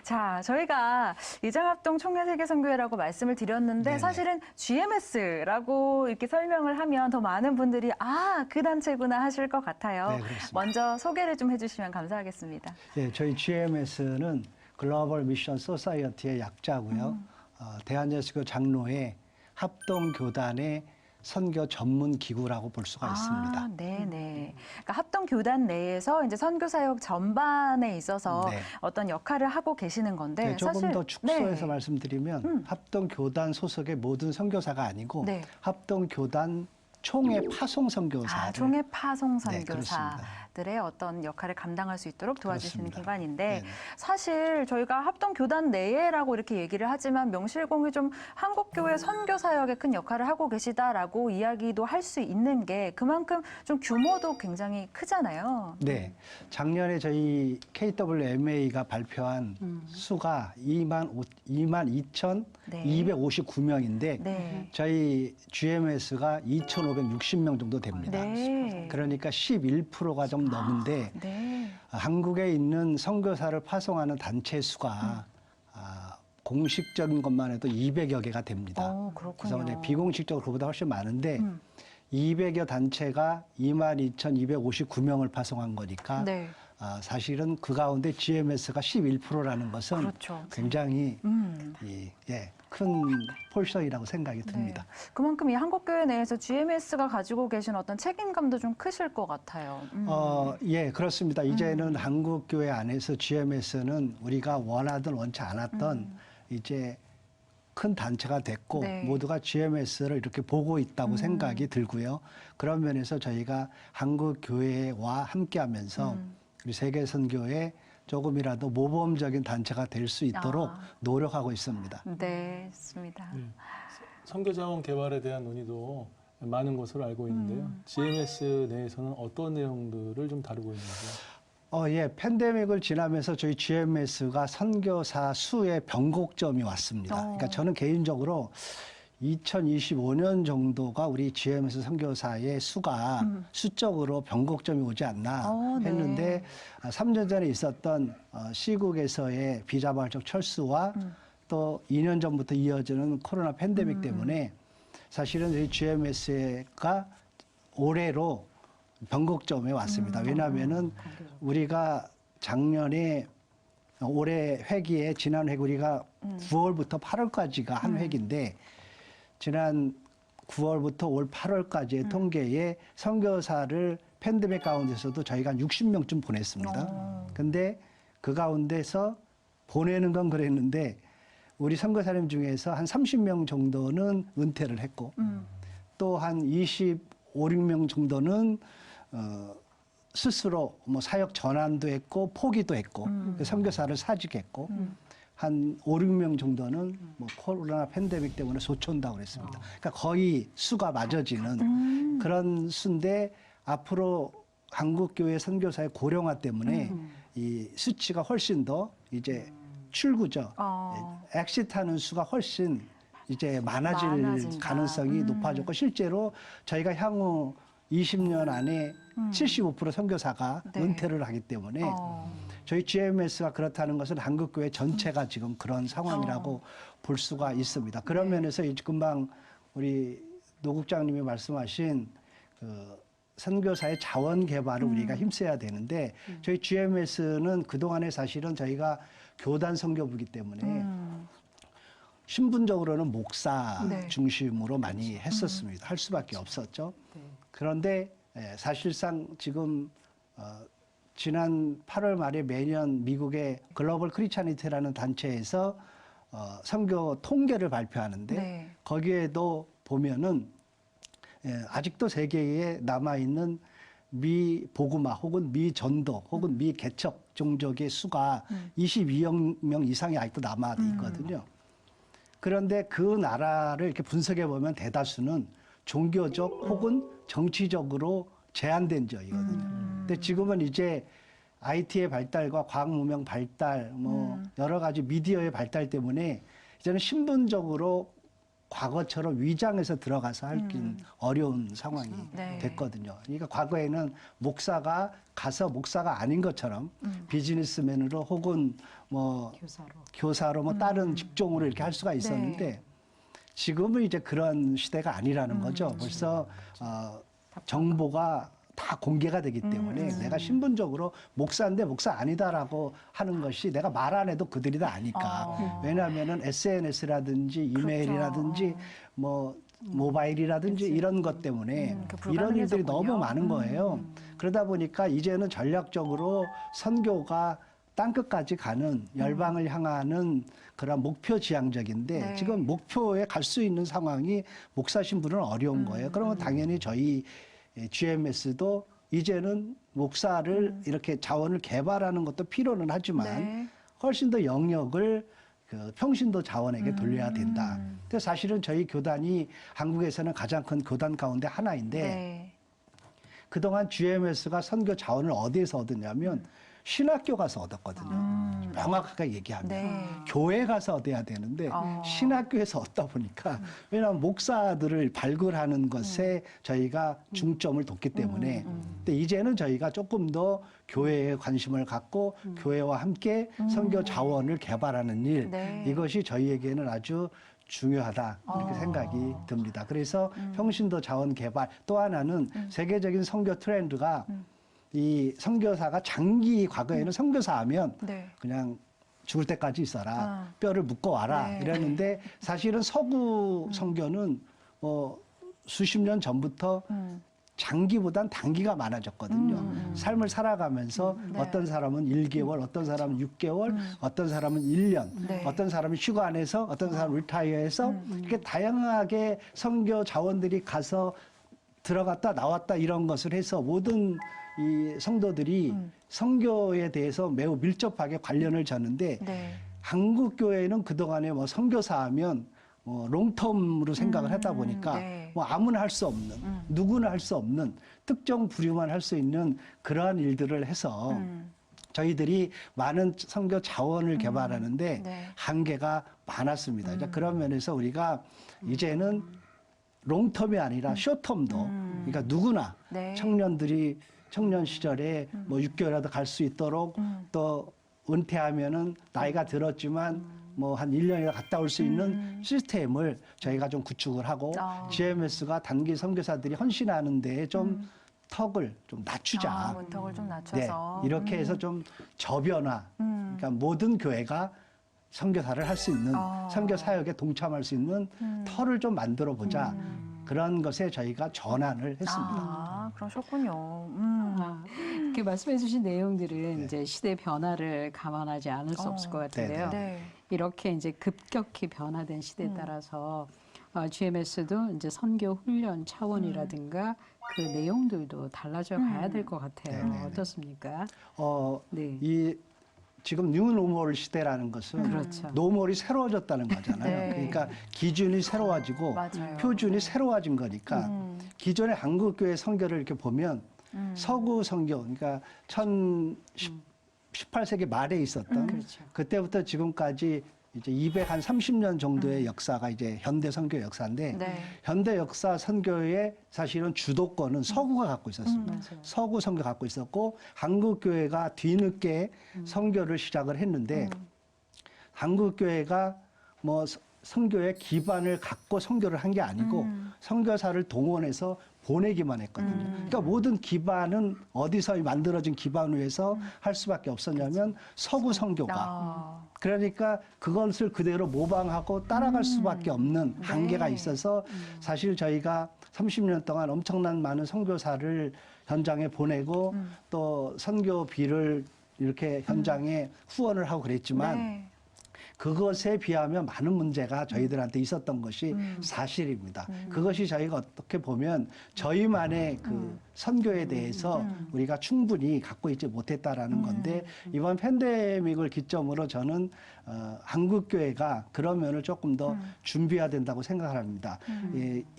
자, 저희가 이장합동 청년세계선교회라고 말씀을 드렸는데 네네. 사실은 GMS라고 이렇게 설명을 하면 더 많은 분들이 아, 그 단체구나 하실 것 같아요. 네, 그렇습니다. 먼저 소개를 좀 해주시면 감사하겠습니다. 예, 저희 GMS는 글로벌 미션 소사이어티의 약자고요. 대한예수교 장로회 합동교단의 선교 전문 기구라고 볼 수가 있습니다. 네네. 그러니까 합동교단 내에서 이제 선교사역 전반에 있어서 네. 어떤 역할을 하고 계시는 건데 네, 조금 사실 더 축소해서 네. 말씀드리면 합동교단 소속의 모든 선교사가 아니고 네. 합동교단 총회 파송 선교사들. 총회 파송 네, 선교사들의 어떤 역할을 감당할 수 있도록 도와주시는 그렇습니다. 기관인데 네네. 사실 저희가 합동교단 내에라고 이렇게 얘기를 하지만 명실공히 좀 한국교회 선교사역에 큰 역할을 하고 계시다라고 이야기도 할 수 있는 게 그만큼 좀 규모도 굉장히 크잖아요. 네, 작년에 저희 KWMA가 발표한 수가 22,259명인데 네. 저희 GMS가 2,560명 정도 됩니다. 네. 그러니까 11%가 좀 넘는데 네. 한국에 있는 선교사를 파송하는 단체 수가 공식적인 것만 해도 200여 개가 됩니다. 그렇군요. 그래서 이제 비공식적으로 그보다 훨씬 많은데 200여 단체가 22,259명을 파송한 거니까 네. 사실은 그 가운데 GMS가 11%라는 것은 그렇죠. 굉장히 큰 포션이라고 생각이 듭니다. 네. 그만큼 이 한국교회 내에서 GMS가 가지고 계신 어떤 책임감도 좀 크실 것 같아요. 예, 그렇습니다. 이제는 한국교회 안에서 GMS는 우리가 원하든 원치 않았던 이제 큰 단체가 됐고 네. 모두가 GMS를 이렇게 보고 있다고 생각이 들고요. 그런 면에서 저희가 한국교회와 함께하면서 우리 세계선교회 조금이라도 모범적인 단체가 될 수 있도록 노력하고 있습니다. 네, 좋습니다. 선교자원 개발에 대한 논의도 많은 것으로 알고 있는데요. GMS 내에서는 어떤 내용들을 좀 다루고 있는지요? 예, 팬데믹을 지나면서 저희 GMS가 선교사 수의 변곡점이 왔습니다. 그러니까 저는 개인적으로 2025년 정도가 우리 GMS 선교사의 수가 수적으로 변곡점이 오지 않나 했는데 3년 전에 있었던 시국에서의 비자발적 철수와 또 2년 전부터 이어지는 코로나 팬데믹 때문에 사실은 저희 GMS가 올해로 변곡점에 왔습니다. 왜냐하면은 우리가 작년에 올해 회기에 지난 회기 우리가 9월부터 8월까지가 한 회기인데 지난 9월부터 올 8월까지의 통계에 선교사를 팬데믹 가운데서도 저희가 한 60명쯤 보냈습니다. 근데 그 가운데서 보내는 건 그랬는데 우리 선교사님 중에서 한 30명 정도는 은퇴를 했고 또 한 25, 6명 정도는 스스로 뭐 사역 전환도 했고 포기도 했고 선교사를 사직했고 한 5, 6명 정도는 뭐 코로나 팬데믹 때문에 소천다고 그랬습니다. 그러니까 거의 수가 맞아지는 그런 수인데 앞으로 한국교회 선교사의 고령화 때문에 이 수치가 훨씬 더 이제 출구죠. 엑시트하는 수가 훨씬 이제 많아질 가능성이 높아졌고 실제로 저희가 향후 20년 안에 75% 선교사가 은퇴를 하기 때문에 저희 GMS가 그렇다는 것은 한국교회 전체가 지금 그런 상황이라고 볼 수가 있습니다. 그런 면에서 이제 금방 우리 노 국장님이 말씀하신 그 선교사의 자원 개발을 우리가 힘써야 되는데 저희 GMS는 그동안에 사실은 저희가 교단 선교부이기 때문에 신분적으로는 목사 중심으로 많이 했었습니다. 할 수밖에 없었죠. 그런데 사실상 지금 지난 8월 말에 매년 미국의 글로벌 크리스찬리티라는 단체에서 선교 통계를 발표하는데 거기에도 보면은 아직도 세계에 남아있는 미복음화 혹은 미전도 혹은 미개척 종족의 수가 22억 명 이상이 아직도 남아 있거든요. 그런데 그 나라를 이렇게 분석해 보면 대다수는 종교적 혹은 정치적으로 제한된 지역이거든요. 근데 지금은 이제 IT의 발달과 과학 문명 발달, 뭐 여러 가지 미디어의 발달 때문에 이제는 신분적으로 과거처럼 위장해서 들어가서 하긴 어려운 상황이 네. 됐거든요. 그러니까 과거에는 목사가 가서 목사가 아닌 것처럼 비즈니스맨으로 혹은 뭐 교사로 뭐 다른 직종으로 이렇게 할 수가 있었는데 네. 지금은 이제 그런 시대가 아니라는 거죠. 벌써 정보가 다 공개가 되기 때문에 내가 신분적으로 목사인데 목사 아니다라고 하는 것이 내가 말 안 해도 그들이 다 아니까. 왜냐하면은 SNS라든지 이메일이라든지 뭐 모바일이라든지 이런 것 때문에 이런 일들이 너무 많은 거예요. 그러다 보니까 이제는 전략적으로 선교가 땅끝까지 가는 열방을 향하는 그런 목표 지향적인데 네. 지금 목표에 갈 수 있는 상황이 목사 신분은 어려운 거예요. 그러면 당연히 저희 GMS도 이제는 목사를 이렇게 자원을 개발하는 것도 필요는 하지만 네. 훨씬 더 영역을 그 평신도 자원에게 돌려야 된다. 근데 사실은 저희 교단이 한국에서는 가장 큰 교단 가운데 하나인데 네. 그동안 GMS가 선교 자원을 어디에서 얻었냐면 신학교 가서 얻었거든요. 명확하게 얘기하면. 네. 교회 가서 얻어야 되는데 신학교에서 얻다 보니까 왜냐하면 목사들을 발굴하는 것에 저희가 중점을 뒀기 때문에 근데 이제는 저희가 조금 더 교회에 관심을 갖고 교회와 함께 선교 자원을 개발하는 일 네. 이것이 저희에게는 아주 중요하다 이렇게 생각이 듭니다. 그래서 평신도 자원 개발 또 하나는 세계적인 선교 트렌드가 이 선교사가 장기 과거에는 선교사 하면 네. 그냥 죽을 때까지 있어라 뼈를 묶어 와라 네. 이랬는데 사실은 서구 선교는 수십 년 전부터 장기보단 단기가 많아졌거든요. 삶을 살아가면서 네. 어떤 사람은 1개월, 어떤 사람은 6개월, 어떤 사람은 1년, 네. 어떤 사람은 휴관해서, 어떤 사람은 리타이어해서 이렇게 다양하게 선교 자원들이 가서 들어갔다 나왔다 이런 것을 해서 모든 이 성도들이 선교에 대해서 매우 밀접하게 관련을 졌는데 네. 한국 교회는 그동안에 뭐 선교사 하면 롱텀으로 생각을 하다 보니까 네. 뭐 아무나 할 수 없는 누구나 할 수 없는 특정 부류만 할 수 있는 그러한 일들을 해서 저희들이 많은 선교 자원을 개발하는데 네. 한계가 많았습니다. 이제 그런 면에서 우리가 이제는 롱텀이 아니라 쇼텀도 그러니까 누구나 네. 청년들이 청년 시절에 뭐 6개월이라도 갈 수 있도록 또 은퇴하면은 나이가 들었지만 뭐 한 1년이나 갔다 올 수 있는 시스템을 저희가 좀 구축을 하고 GMS가 단기 선교사들이 헌신하는 데에 좀 턱을 좀 낮추자. 문턱을 좀 네, 낮춰서. 이렇게 해서 좀 저변화. 그러니까 모든 교회가 선교사를 할 수 있는 선교 사역에 동참할 수 있는 터를 좀 만들어 보자. 그런 것에 저희가 전환을 했습니다. 그러셨군요. 이렇게 말씀해주신 내용들은 이제 시대 변화를 감안하지 않을 수 없을 것 같은데요. 네. 이렇게 이제 급격히 변화된 시대에 따라서 GMS도 이제 선교 훈련 차원이라든가 그 내용들도 달라져 가야 될 것 같아요. 네네네. 어떻습니까? 네. 이 지금 뉴노멀 시대라는 것은 그렇죠. 노멀이 새로워졌다는 거잖아요. 네. 그러니까 기준이 새로워지고 맞아요. 표준이 새로워진 거니까 기존의 한국교회 선교를 이렇게 보면 서구 선교, 그러니까 18세기 말에 있었던 그렇죠. 그때부터 지금까지 이제 230년 정도의 역사가 이제 현대 선교 역사인데 네. 현대 역사 선교의 사실은 주도권은 서구가 갖고 있었습니다. 맞아요. 서구 선교 갖고 있었고 한국 교회가 뒤늦게 선교를 시작을 했는데 한국 교회가 뭐 선교의 기반을 갖고 선교를 한 게 아니고 선교사를 동원해서 보내기만 했거든요. 그러니까 모든 기반은 어디서 만들어진 기반 위에서 할 수밖에 없었냐면 서구 선교가. 그러니까 그것을 그대로 모방하고 따라갈 수밖에 없는 한계가 있어서 사실 저희가 30년 동안 엄청난 많은 선교사를 현장에 보내고 또 선교비를 이렇게 현장에 후원을 하고 그랬지만 네. 그것에 비하면 많은 문제가 저희들한테 있었던 것이 사실입니다. 그것이 저희가 어떻게 보면 저희만의 그 선교에 대해서 우리가 충분히 갖고 있지 못했다라는 건데 이번 팬데믹을 기점으로 저는 한국 교회가 그런 면을 조금 더 준비해야 된다고 생각을 합니다.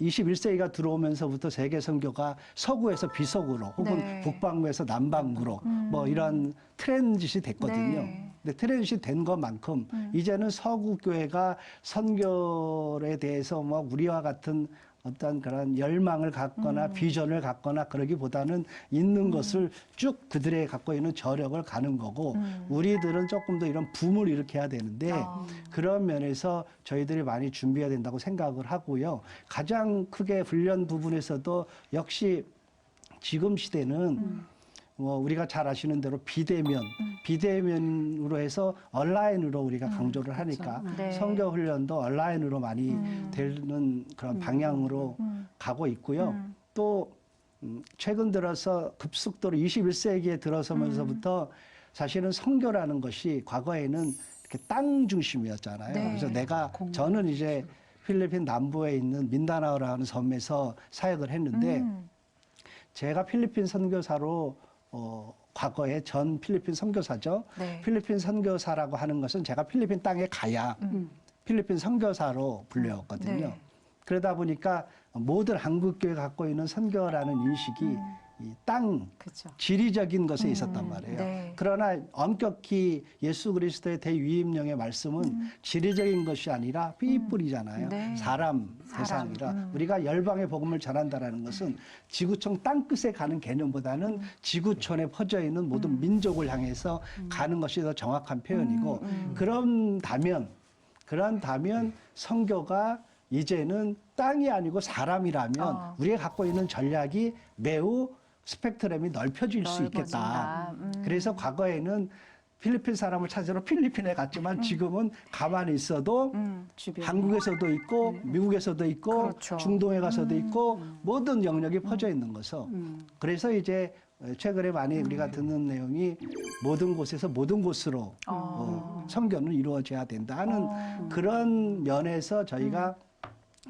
21세기가 들어오면서부터 세계 선교가 서구에서 비서구로 혹은 네. 북방구에서 남방구로 뭐 이런 트랜짓이 됐거든요. 네. 근데 트랜짓이 된 것만큼 이제는 서구 교회가 선교에 대해서 뭐 우리와 같은 어떤 그런 열망을 갖거나 비전을 갖거나 그러기보다는 있는 것을 쭉 그들의 갖고 있는 저력을 가는 거고 우리들은 조금 더 이런 붐을 일으켜야 되는데 그런 면에서 저희들이 많이 준비해야 된다고 생각을 하고요. 가장 크게 훈련 부분에서도 역시 지금 시대는 뭐 우리가 잘 아시는 대로 비대면으로 해서 온라인으로 우리가 강조를 하니까 네. 선교 훈련도 온라인으로 많이 되는 그런 방향으로 가고 있고요. 또 최근 들어서 급속도로 21세기에 들어서면서부터 사실은 선교라는 것이 과거에는 이렇게 땅 중심이었잖아요. 네. 그래서 저는 이제 필리핀 남부에 있는 민다나오라는 섬에서 사역을 했는데 제가 필리핀 선교사로 과거에 전 필리핀 선교사죠. 네. 필리핀 선교사라고 하는 것은 제가 필리핀 땅에 가야 필리핀 선교사로 불려왔거든요. 네. 그러다 보니까 모든 한국교회가 갖고 있는 선교라는 인식이 이 땅 그렇죠. 지리적인 것에 있었단 말이에요. 네. 그러나 엄격히 예수 그리스도의 대위임령의 말씀은 지리적인 것이 아니라 삐뿌리잖아요. 네. 사람 대상이라 우리가 열방의 복음을 전한다라는 것은 지구촌 땅끝에 가는 개념보다는 지구촌에 퍼져 있는 모든 민족을 향해서 가는 것이 더 정확한 표현이고 그런다면 선교가 이제는 땅이 아니고 사람이라면 우리가 갖고 있는 전략이 매우 스펙트럼이 넓혀질 수 있겠다. 그래서 과거에는 필리핀 사람을 찾으러 필리핀에 갔지만 지금은 가만히 있어도 한국에서도 있고 미국에서도 있고 그렇죠. 중동에 가서도 있고 모든 영역이 퍼져 있는 거죠. 그래서 이제 최근에 많이 우리가 듣는 내용이 모든 곳에서 모든 곳으로 선교는 이루어져야 된다 하는 그런 면에서 저희가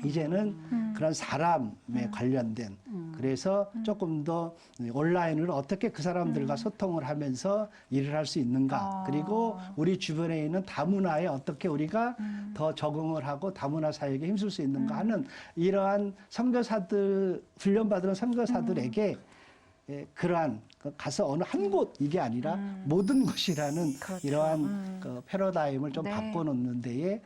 이제는 그런 사람에 관련된 그래서 조금 더 온라인으로 어떻게 그 사람들과 소통을 하면서 일을 할 수 있는가 그리고 우리 주변에 있는 다문화에 어떻게 우리가 더 적응을 하고 다문화 사역에 힘쓸 수 있는가 하는 이러한 선교사들 훈련받은 선교사들에게 그러한 가서 어느 한 곳 이게 아니라 모든 곳이라는 그렇죠. 이러한 그 패러다임을 좀 네. 바꿔놓는 데에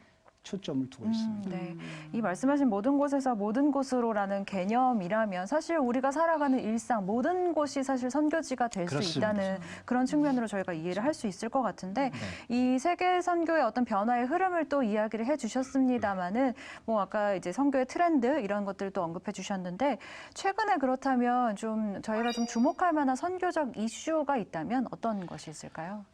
초점을 두고 있습니다. 네. 이 말씀하신 모든 곳에서 모든 곳으로라는 개념이라면 사실 우리가 살아가는 일상 모든 곳이 사실 선교지가 될 수 그렇습니다. 있다는 그런 측면으로 저희가 이해를 할 수 있을 것 같은데 이 세계 선교의 어떤 변화의 흐름을 또 이야기를 해주셨습니다마는 뭐 아까 이제 선교의 트렌드 이런 것들도 언급해 주셨는데 최근에 그렇다면 좀 저희가 좀 주목할 만한 선교적 이슈가 있다면 어떤 것이 있을까요?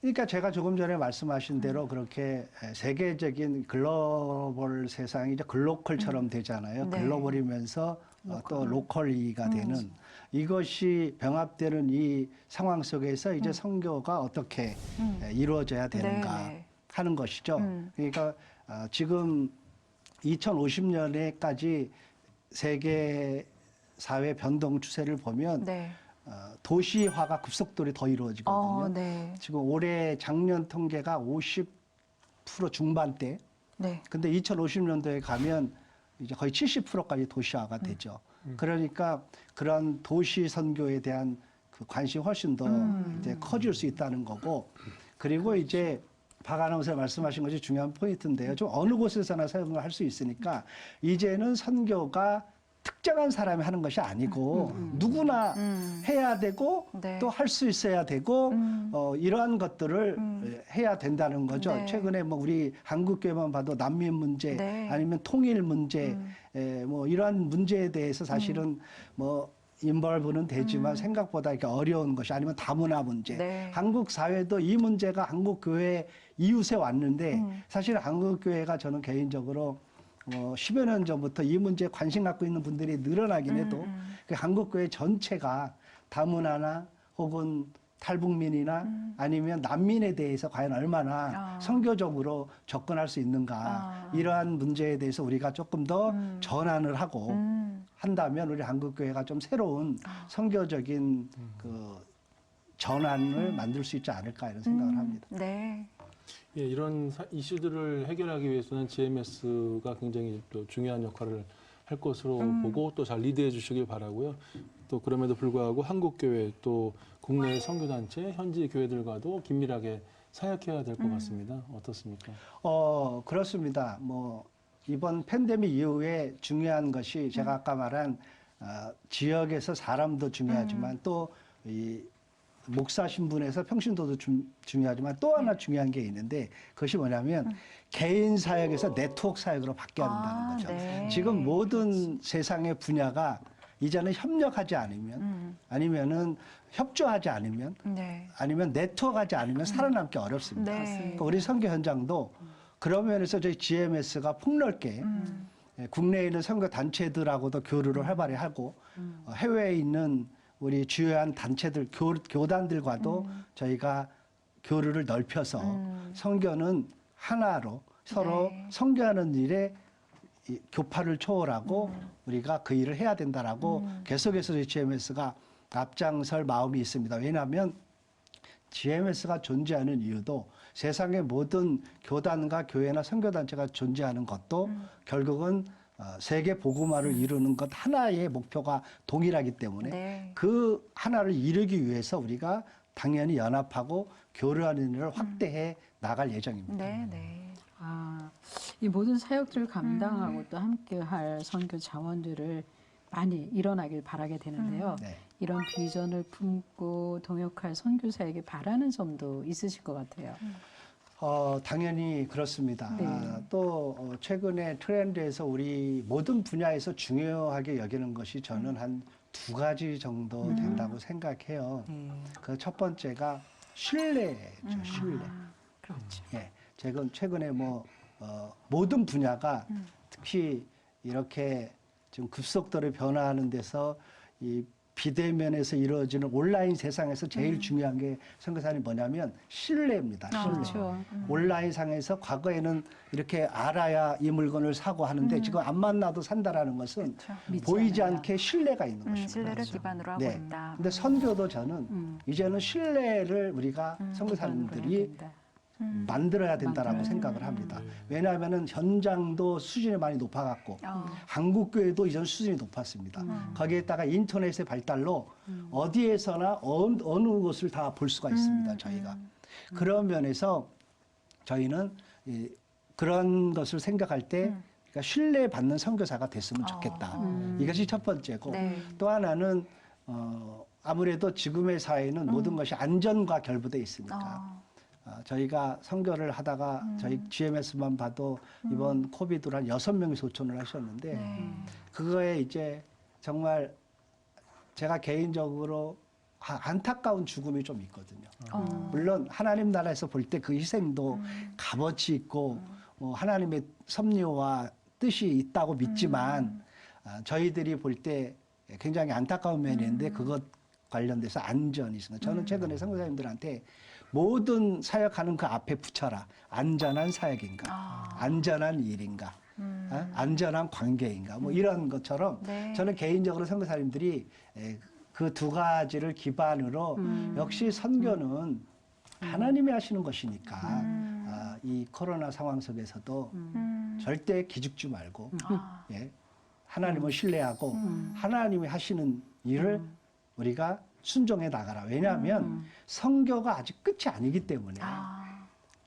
그러니까 제가 조금 전에 말씀하신 대로 그렇게 세계적인 글로벌 세상이 이제 글로컬처럼 되잖아요. 네. 글로벌이면서 또 로컬이가 되는 이것이 병합되는 이 상황 속에서 이제 선교가 어떻게 이루어져야 되는가 네. 하는 것이죠. 그러니까 지금 2050년에까지 세계 사회 변동 추세를 보면 네. 도시화가 급속도로 더 이루어지거든요. 네. 지금 올해 작년 통계가 50% 중반대. 네. 근데 2050년도에 가면 이제 거의 70%까지 도시화가 되죠. 그러니까 그런 도시 선교에 대한 그 관심이 훨씬 더 이제 커질 수 있다는 거고. 그리고 이제 박 아나운서 말씀하신 것이 중요한 포인트인데요. 좀 어느 곳에서나 사용을 할 수 있으니까 이제는 선교가 특정한 사람이 하는 것이 아니고 누구나 해야 되고 네. 또 할 수 있어야 되고 이러한 것들을 해야 된다는 거죠. 네. 최근에 뭐 우리 한국교회만 봐도 난민 문제 네. 아니면 통일 문제 뭐 이러한 문제에 대해서 사실은 뭐 인벌브는 되지만 생각보다 이렇게 어려운 것이 아니면 다문화 문제. 네. 한국 사회도 이 문제가 한국 교회 이웃에 왔는데 사실 한국 교회가 저는 개인적으로 10여 년 전부터 이 문제에 관심 갖고 있는 분들이 늘어나긴 해도 그 한국교회 전체가 다문화나 혹은 탈북민이나 아니면 난민에 대해서 과연 얼마나 선교적으로 접근할 수 있는가 이러한 문제에 대해서 우리가 조금 더 전환을 하고 한다면 우리 한국교회가 좀 새로운 선교적인 그 전환을 만들 수 있지 않을까 이런 생각을 합니다. 네. 예, 이런 이슈들을 해결하기 위해서는 GMS가 굉장히 또 중요한 역할을 할 것으로 보고 또 잘 리드해 주시길 바라고요. 또 그럼에도 불구하고 한국교회 또 국내 선교단체, 현지 교회들과도 긴밀하게 사역해야 될 것 같습니다. 어떻습니까? 그렇습니다. 뭐 이번 팬데믹 이후에 중요한 것이 제가 아까 말한 지역에서 사람도 중요하지만 또 이 목사 신분에서 평신도도 중요하지만 또 하나 중요한 게 있는데 그것이 뭐냐면 개인 사역에서 네트워크 사역으로 바뀌어야 된다는 거죠. 네. 지금 모든 세상의 분야가 이제는 협력하지 않으면 아니면은 협조하지 않으면 네. 아니면 네트워크하지 않으면 살아남기 어렵습니다. 네. 그러니까 우리 선교 현장도 그런 면에서 저희 GMS가 폭넓게 국내에 있는 선교 단체들하고도 교류를 활발히 하고 해외에 있는 우리 주요한 단체들, 교단들과도 저희가 교류를 넓혀서 선교는 하나로 서로 네. 선교하는 일에 이 교파를 초월하고 우리가 그 일을 해야 된다라고 계속해서 저희 GMS가 앞장설 마음이 있습니다. 왜냐하면 GMS가 존재하는 이유도 세상의 모든 교단과 교회나 선교단체가 존재하는 것도 결국은 세계 복음화를 이루는 것 하나의 목표가 동일하기 때문에 네. 그 하나를 이루기 위해서 우리가 당연히 연합하고 교류하는 일을 확대해 나갈 예정입니다. 네, 네. 이 모든 사역들을 감당하고 또 함께할 선교 자원들을 많이 일어나길 바라게 되는데요. 네. 이런 비전을 품고 동역할 선교사에게 바라는 점도 있으실 것 같아요. 당연히 그렇습니다. 네. 또 최근에 트렌드에서 우리 모든 분야에서 중요하게 여기는 것이 저는 한 2가지 정도 된다고 생각해요. 그 첫 번째가 신뢰죠, 신뢰. 그렇죠. 예, 최근에 모든 분야가 특히 이렇게 좀 급속도로 변화하는 데서 이 비대면에서 이루어지는 온라인 세상에서 제일 중요한 게 선교사님 뭐냐면 신뢰입니다. 신뢰. 그렇죠. 온라인 상에서 과거에는 이렇게 알아야 이 물건을 사고 하는데 지금 안 만나도 산다라는 것은 믿지 보이지 않아야. 않게 신뢰가 있는 것입니다. 신뢰를 기반으로 하고 네. 있다. 근데 선교도 저는 이제는 신뢰를 우리가 선교사님들이 만들어야 된다라고 생각을 합니다. 왜냐하면은 현장도 수준이 많이 높아갔고 한국 교회도 이전 수준이 높았습니다. 거기에다가 인터넷의 발달로 어디에서나 어느 곳을 다 볼 수가 있습니다. 저희가 그런 면에서 저희는 그런 것을 생각할 때 그러니까 신뢰받는 선교사가 됐으면 좋겠다. 이것이 첫 번째고 네. 또 하나는 아무래도 지금의 사회는 모든 것이 안전과 결부돼 있으니까. 저희가 선교를 하다가 저희 GMS만 봐도 이번 코비드로 한 6명이 소천을 하셨는데 그거에 이제 정말 제가 개인적으로 안타까운 죽음이 좀 있거든요. 물론 하나님 나라에서 볼 때 그 희생도 값어치 있고 하나님의 섭리와 뜻이 있다고 믿지만 저희들이 볼 때 굉장히 안타까운 면이 있는데 그것 관련돼서 안전이 있습니다. 저는 최근에 선교사님들한테 모든 사역하는 그 앞에 붙여라. 안전한 사역인가, 안전한 일인가, 안전한 관계인가, 뭐 이런 것처럼 네. 저는 개인적으로 선교사님들이 그 2가지를 기반으로 역시 선교는 하나님이 하시는 것이니까 이 코로나 상황 속에서도 절대 기죽지 말고 예, 하나님을 신뢰하고 하나님이 하시는 일을 우리가 순종해 나가라. 왜냐하면 선교가 아직 끝이 아니기 때문에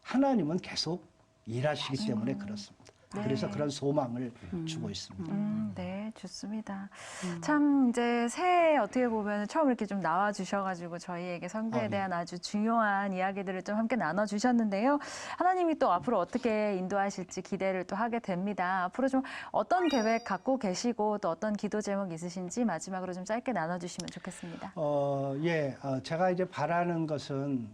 하나님은 계속 일하시기 때문에 그렇습니다. 네. 그래서 그런 소망을 주고 있습니다. 네, 좋습니다. 참 이제 새해 어떻게 보면 처음 이렇게 좀 나와 주셔가지고 저희에게 선교에 대한 아주 중요한 이야기들을 좀 함께 나눠 주셨는데요. 하나님이 또 앞으로 어떻게 인도하실지 기대를 또 하게 됩니다. 앞으로 좀 어떤 계획 갖고 계시고 또 어떤 기도 제목 있으신지 마지막으로 좀 짧게 나눠 주시면 좋겠습니다. 제가 이제 바라는 것은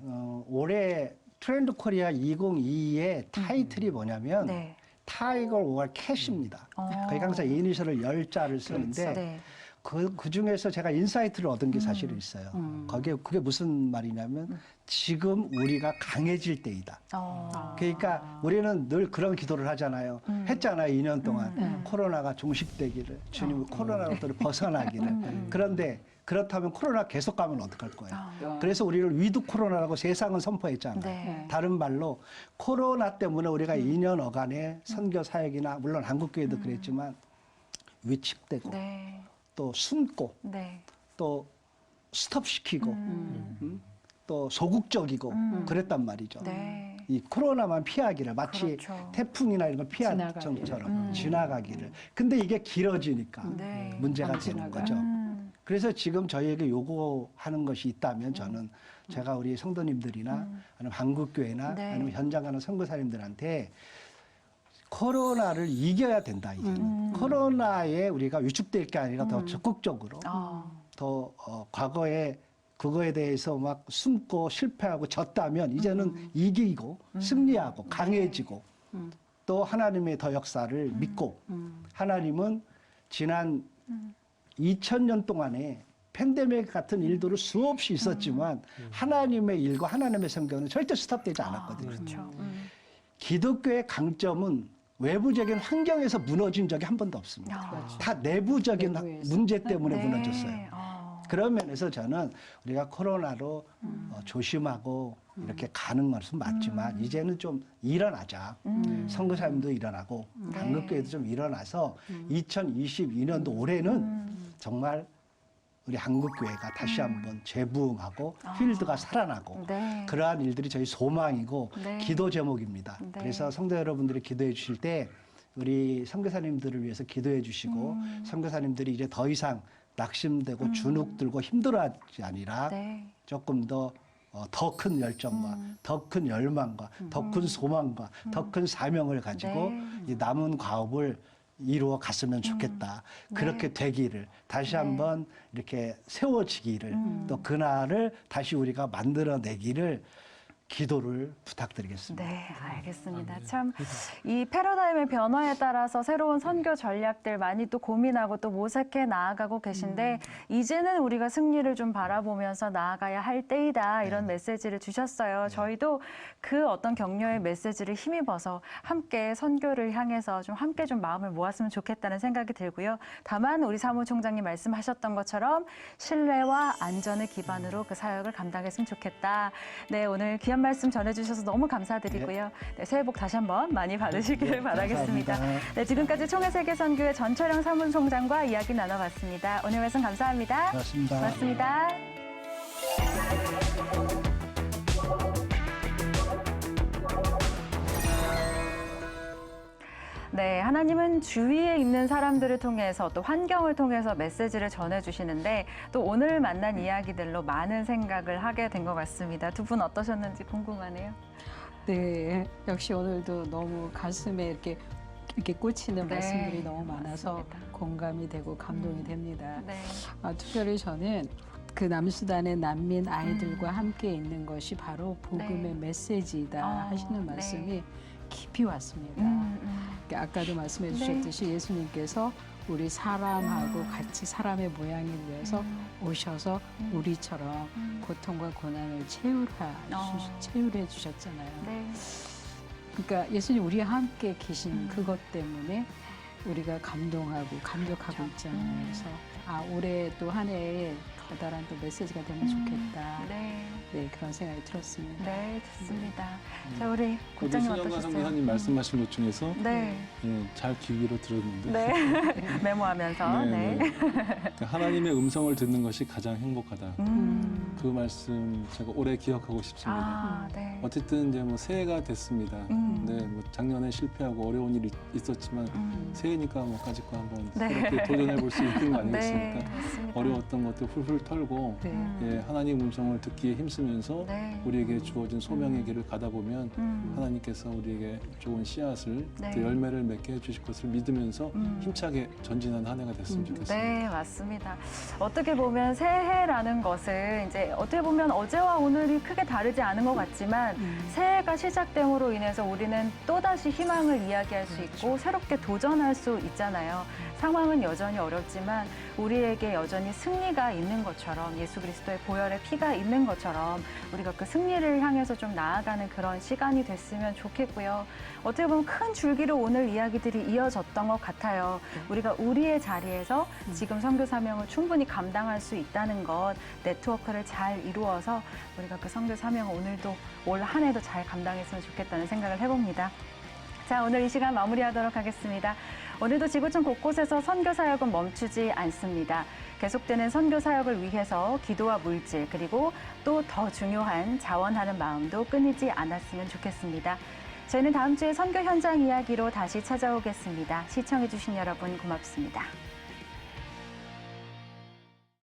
올해 트렌드 코리아 2022의 타이틀이 뭐냐면 네. 타이거 월 캐시입니다. 거기 항상 이니셜을 10자를 쓰는데 네. 그 중에서 제가 인사이트를 얻은 게 사실은 있어요. 그게 무슨 말이냐면 지금 우리가 강해질 때이다. 그러니까 우리는 늘 그런 기도를 하잖아요. 했잖아요. 2년 동안. 코로나가 종식되기를. 주님 코로나로부터 벗어나기를. 그런데 그렇다면 코로나 계속 가면 어떡할 거예요. 그래서 우리를 위드 코로나라고 세상은 선포했잖아요. 네. 다른 말로 코로나 때문에 우리가 2년 어간의 선교 사역이나 물론 한국교회도 그랬지만 위축되고 네. 또 숨고 네. 또 스톱시키고 또 소극적이고 그랬단 말이죠. 네. 이 코로나만 피하기를 마치 그렇죠. 태풍이나 이런 거 피한 지나가기를. 것처럼 지나가기를. 근데 이게 길어지니까 네. 문제가 안 되는 지나가. 거죠. 그래서 지금 저희에게 요구하는 것이 있다면 저는 제가 우리 성도님들이나 아니면 한국교회나 네. 아니면 현장 가는 선교사님들한테 코로나를 이겨야 된다. 이제는 코로나에 우리가 위축될 게 아니라 더 적극적으로 아. 더 과거에 그거에 대해서 막 숨고 실패하고 졌다면 이제는 이기고 승리하고 강해지고 또 하나님의 더 역사를 믿고 하나님은 지난 2000년 동안에 팬데믹 같은 일들은 수없이 있었지만 하나님의 일과 하나님의 성경은 절대 스탑되지 않았거든요. 그렇죠. 기독교의 강점은 외부적인 환경에서 무너진 적이 한 번도 없습니다. 아. 다 내부적인 내부에서. 문제 때문에 네. 무너졌어요. 그런 면에서 저는 우리가 코로나로 조심하고 이렇게 가는 것은 맞지만 이제는 좀 일어나자. 선교사님도 일어나고 네. 한국교회도 좀 일어나서 2022년도 올해는 정말 우리 한국교회가 다시 한번 재부흥하고 필드가 살아나고 네. 그러한 일들이 저희 소망이고 네. 기도 제목입니다. 네. 그래서 성도 여러분들이 기도해 주실 때 우리 선교사님들을 위해서 기도해 주시고 선교사님들이 이제 더 이상 낙심되고 주눅 들고 힘들어하지 아니라 네. 조금 더 큰 열정과 더 큰 열망과 더 큰 소망과 더 큰 사명을 가지고 네. 이 남은 과업을 이루어 갔으면 좋겠다. 그렇게 되기를 다시 한번 이렇게 세워지기를 또 그날을 다시 우리가 만들어내기를 기도를 부탁드리겠습니다. 네, 알겠습니다. 참 이 패러다임의 변화에 따라서 새로운 선교 전략들 많이 또 고민하고 또 모색해 나아가고 계신데 이제는 우리가 승리를 좀 바라보면서 나아가야 할 때이다 이런 메시지를 주셨어요. 저희도 그 어떤 격려의 메시지를 힘입어서 함께 선교를 향해서 좀 함께 좀 마음을 모았으면 좋겠다는 생각이 들고요. 다만 우리 사무총장님 말씀하셨던 것처럼 신뢰와 안전을 기반으로 그 사역을 감당했으면 좋겠다. 네, 오늘 귀한 말씀 전해주셔서 너무 감사드리고요. 네, 새해 복 다시 한번 많이 받으시기를 바라겠습니다. 감사합니다. 네, 지금까지 총회세계선교회 전철영 사무총장과 이야기 나눠봤습니다. 오늘 말씀 감사합니다. 고맙습니다. 고맙습니다. 네, 하나님은 주위에 있는 사람들을 통해서 또 환경을 통해서 메시지를 전해주시는데 또 오늘 만난 이야기들로 많은 생각을 하게 된 것 같습니다. 두 분 어떠셨는지 궁금하네요. 네, 역시 오늘도 너무 가슴에 이렇게 꽂히는 네, 말씀들이 너무 많아서 맞습니다. 공감이 되고 감동이 됩니다. 네. 특별히 저는 그 남수단의 난민 아이들과 함께 있는 것이 바로 복음의 네. 메시지이다 하시는 네. 말씀이 깊이 왔습니다. 아까도 말씀해 주셨듯이 예수님께서 우리 사람하고 같이 사람의 모양이 되어서 오셔서 우리처럼 고통과 고난을 채울해 주셨잖아요. 네. 그러니까 예수님 우리와 함께 계신 그것 때문에 우리가 감동하고 감격하고 있잖아요. 그래서 올해 또 한 해에 커다란 또 메시지가 되면 좋겠다. 네. 네, 그런 생각이 들었습니다. 네, 좋습니다. 자, 우리 저도 국장님 신영관 어떠셨어요? 선교사님 말씀하신 것 중에서 네. 잘 귀 기울여 들었는데 네. 메모하면서. 네. 그러니까 하나님의 음성을 듣는 것이 가장 행복하다. 그 말씀 제가 오래 기억하고 싶습니다. 아, 네. 어쨌든 이제 뭐 새해가 됐습니다. 근데 뭐 작년에 실패하고 어려운 일이 있었지만 새해니까 뭐 까짓거 한번 네. 그렇게 도전해 볼 수 있는 거 아니겠습니까? 네, 맞습니다. 어려웠던 것들 훌훌 털고 네. 하나님 음성을 듣기에 힘쓰면서 네. 우리에게 주어진 소명의 길을 가다 보면 하나님께서 우리에게 좋은 씨앗을 네. 또 열매를 맺게 해주실 것을 믿으면서 힘차게 전진하는 한 해가 됐으면 좋겠습니다. 네, 맞습니다. 어떻게 보면 새해라는 것은 이제 어떻게 보면 어제와 오늘이 크게 다르지 않은 것 같지만 새해가 시작됨으로 인해서 우리는 또다시 희망을 이야기할 수 있고 새롭게 도전할 수 있잖아요. 상황은 여전히 어렵지만 우리에게 여전히 승리가 있는 것처럼 예수 그리스도의 보혈의 피가 있는 것처럼 우리가 그 승리를 향해서 좀 나아가는 그런 시간이 됐으면 좋겠고요. 어떻게 보면 큰 줄기로 오늘 이야기들이 이어졌던 것 같아요. 우리가 우리의 자리에서 지금 선교 사명을 충분히 감당할 수 있다는 것, 네트워크를 잘 이루어서 우리가 그 선교 사명을 오늘도 올 한 해도 잘 감당했으면 좋겠다는 생각을 해봅니다. 자, 오늘 이 시간 마무리하도록 하겠습니다. 오늘도 지구촌 곳곳에서 선교 사역은 멈추지 않습니다. 계속되는 선교 사역을 위해서 기도와 물질 그리고 또 더 중요한 자원하는 마음도 끊이지 않았으면 좋겠습니다. 저희는 다음 주에 선교 현장 이야기로 다시 찾아오겠습니다. 시청해주신 여러분 고맙습니다.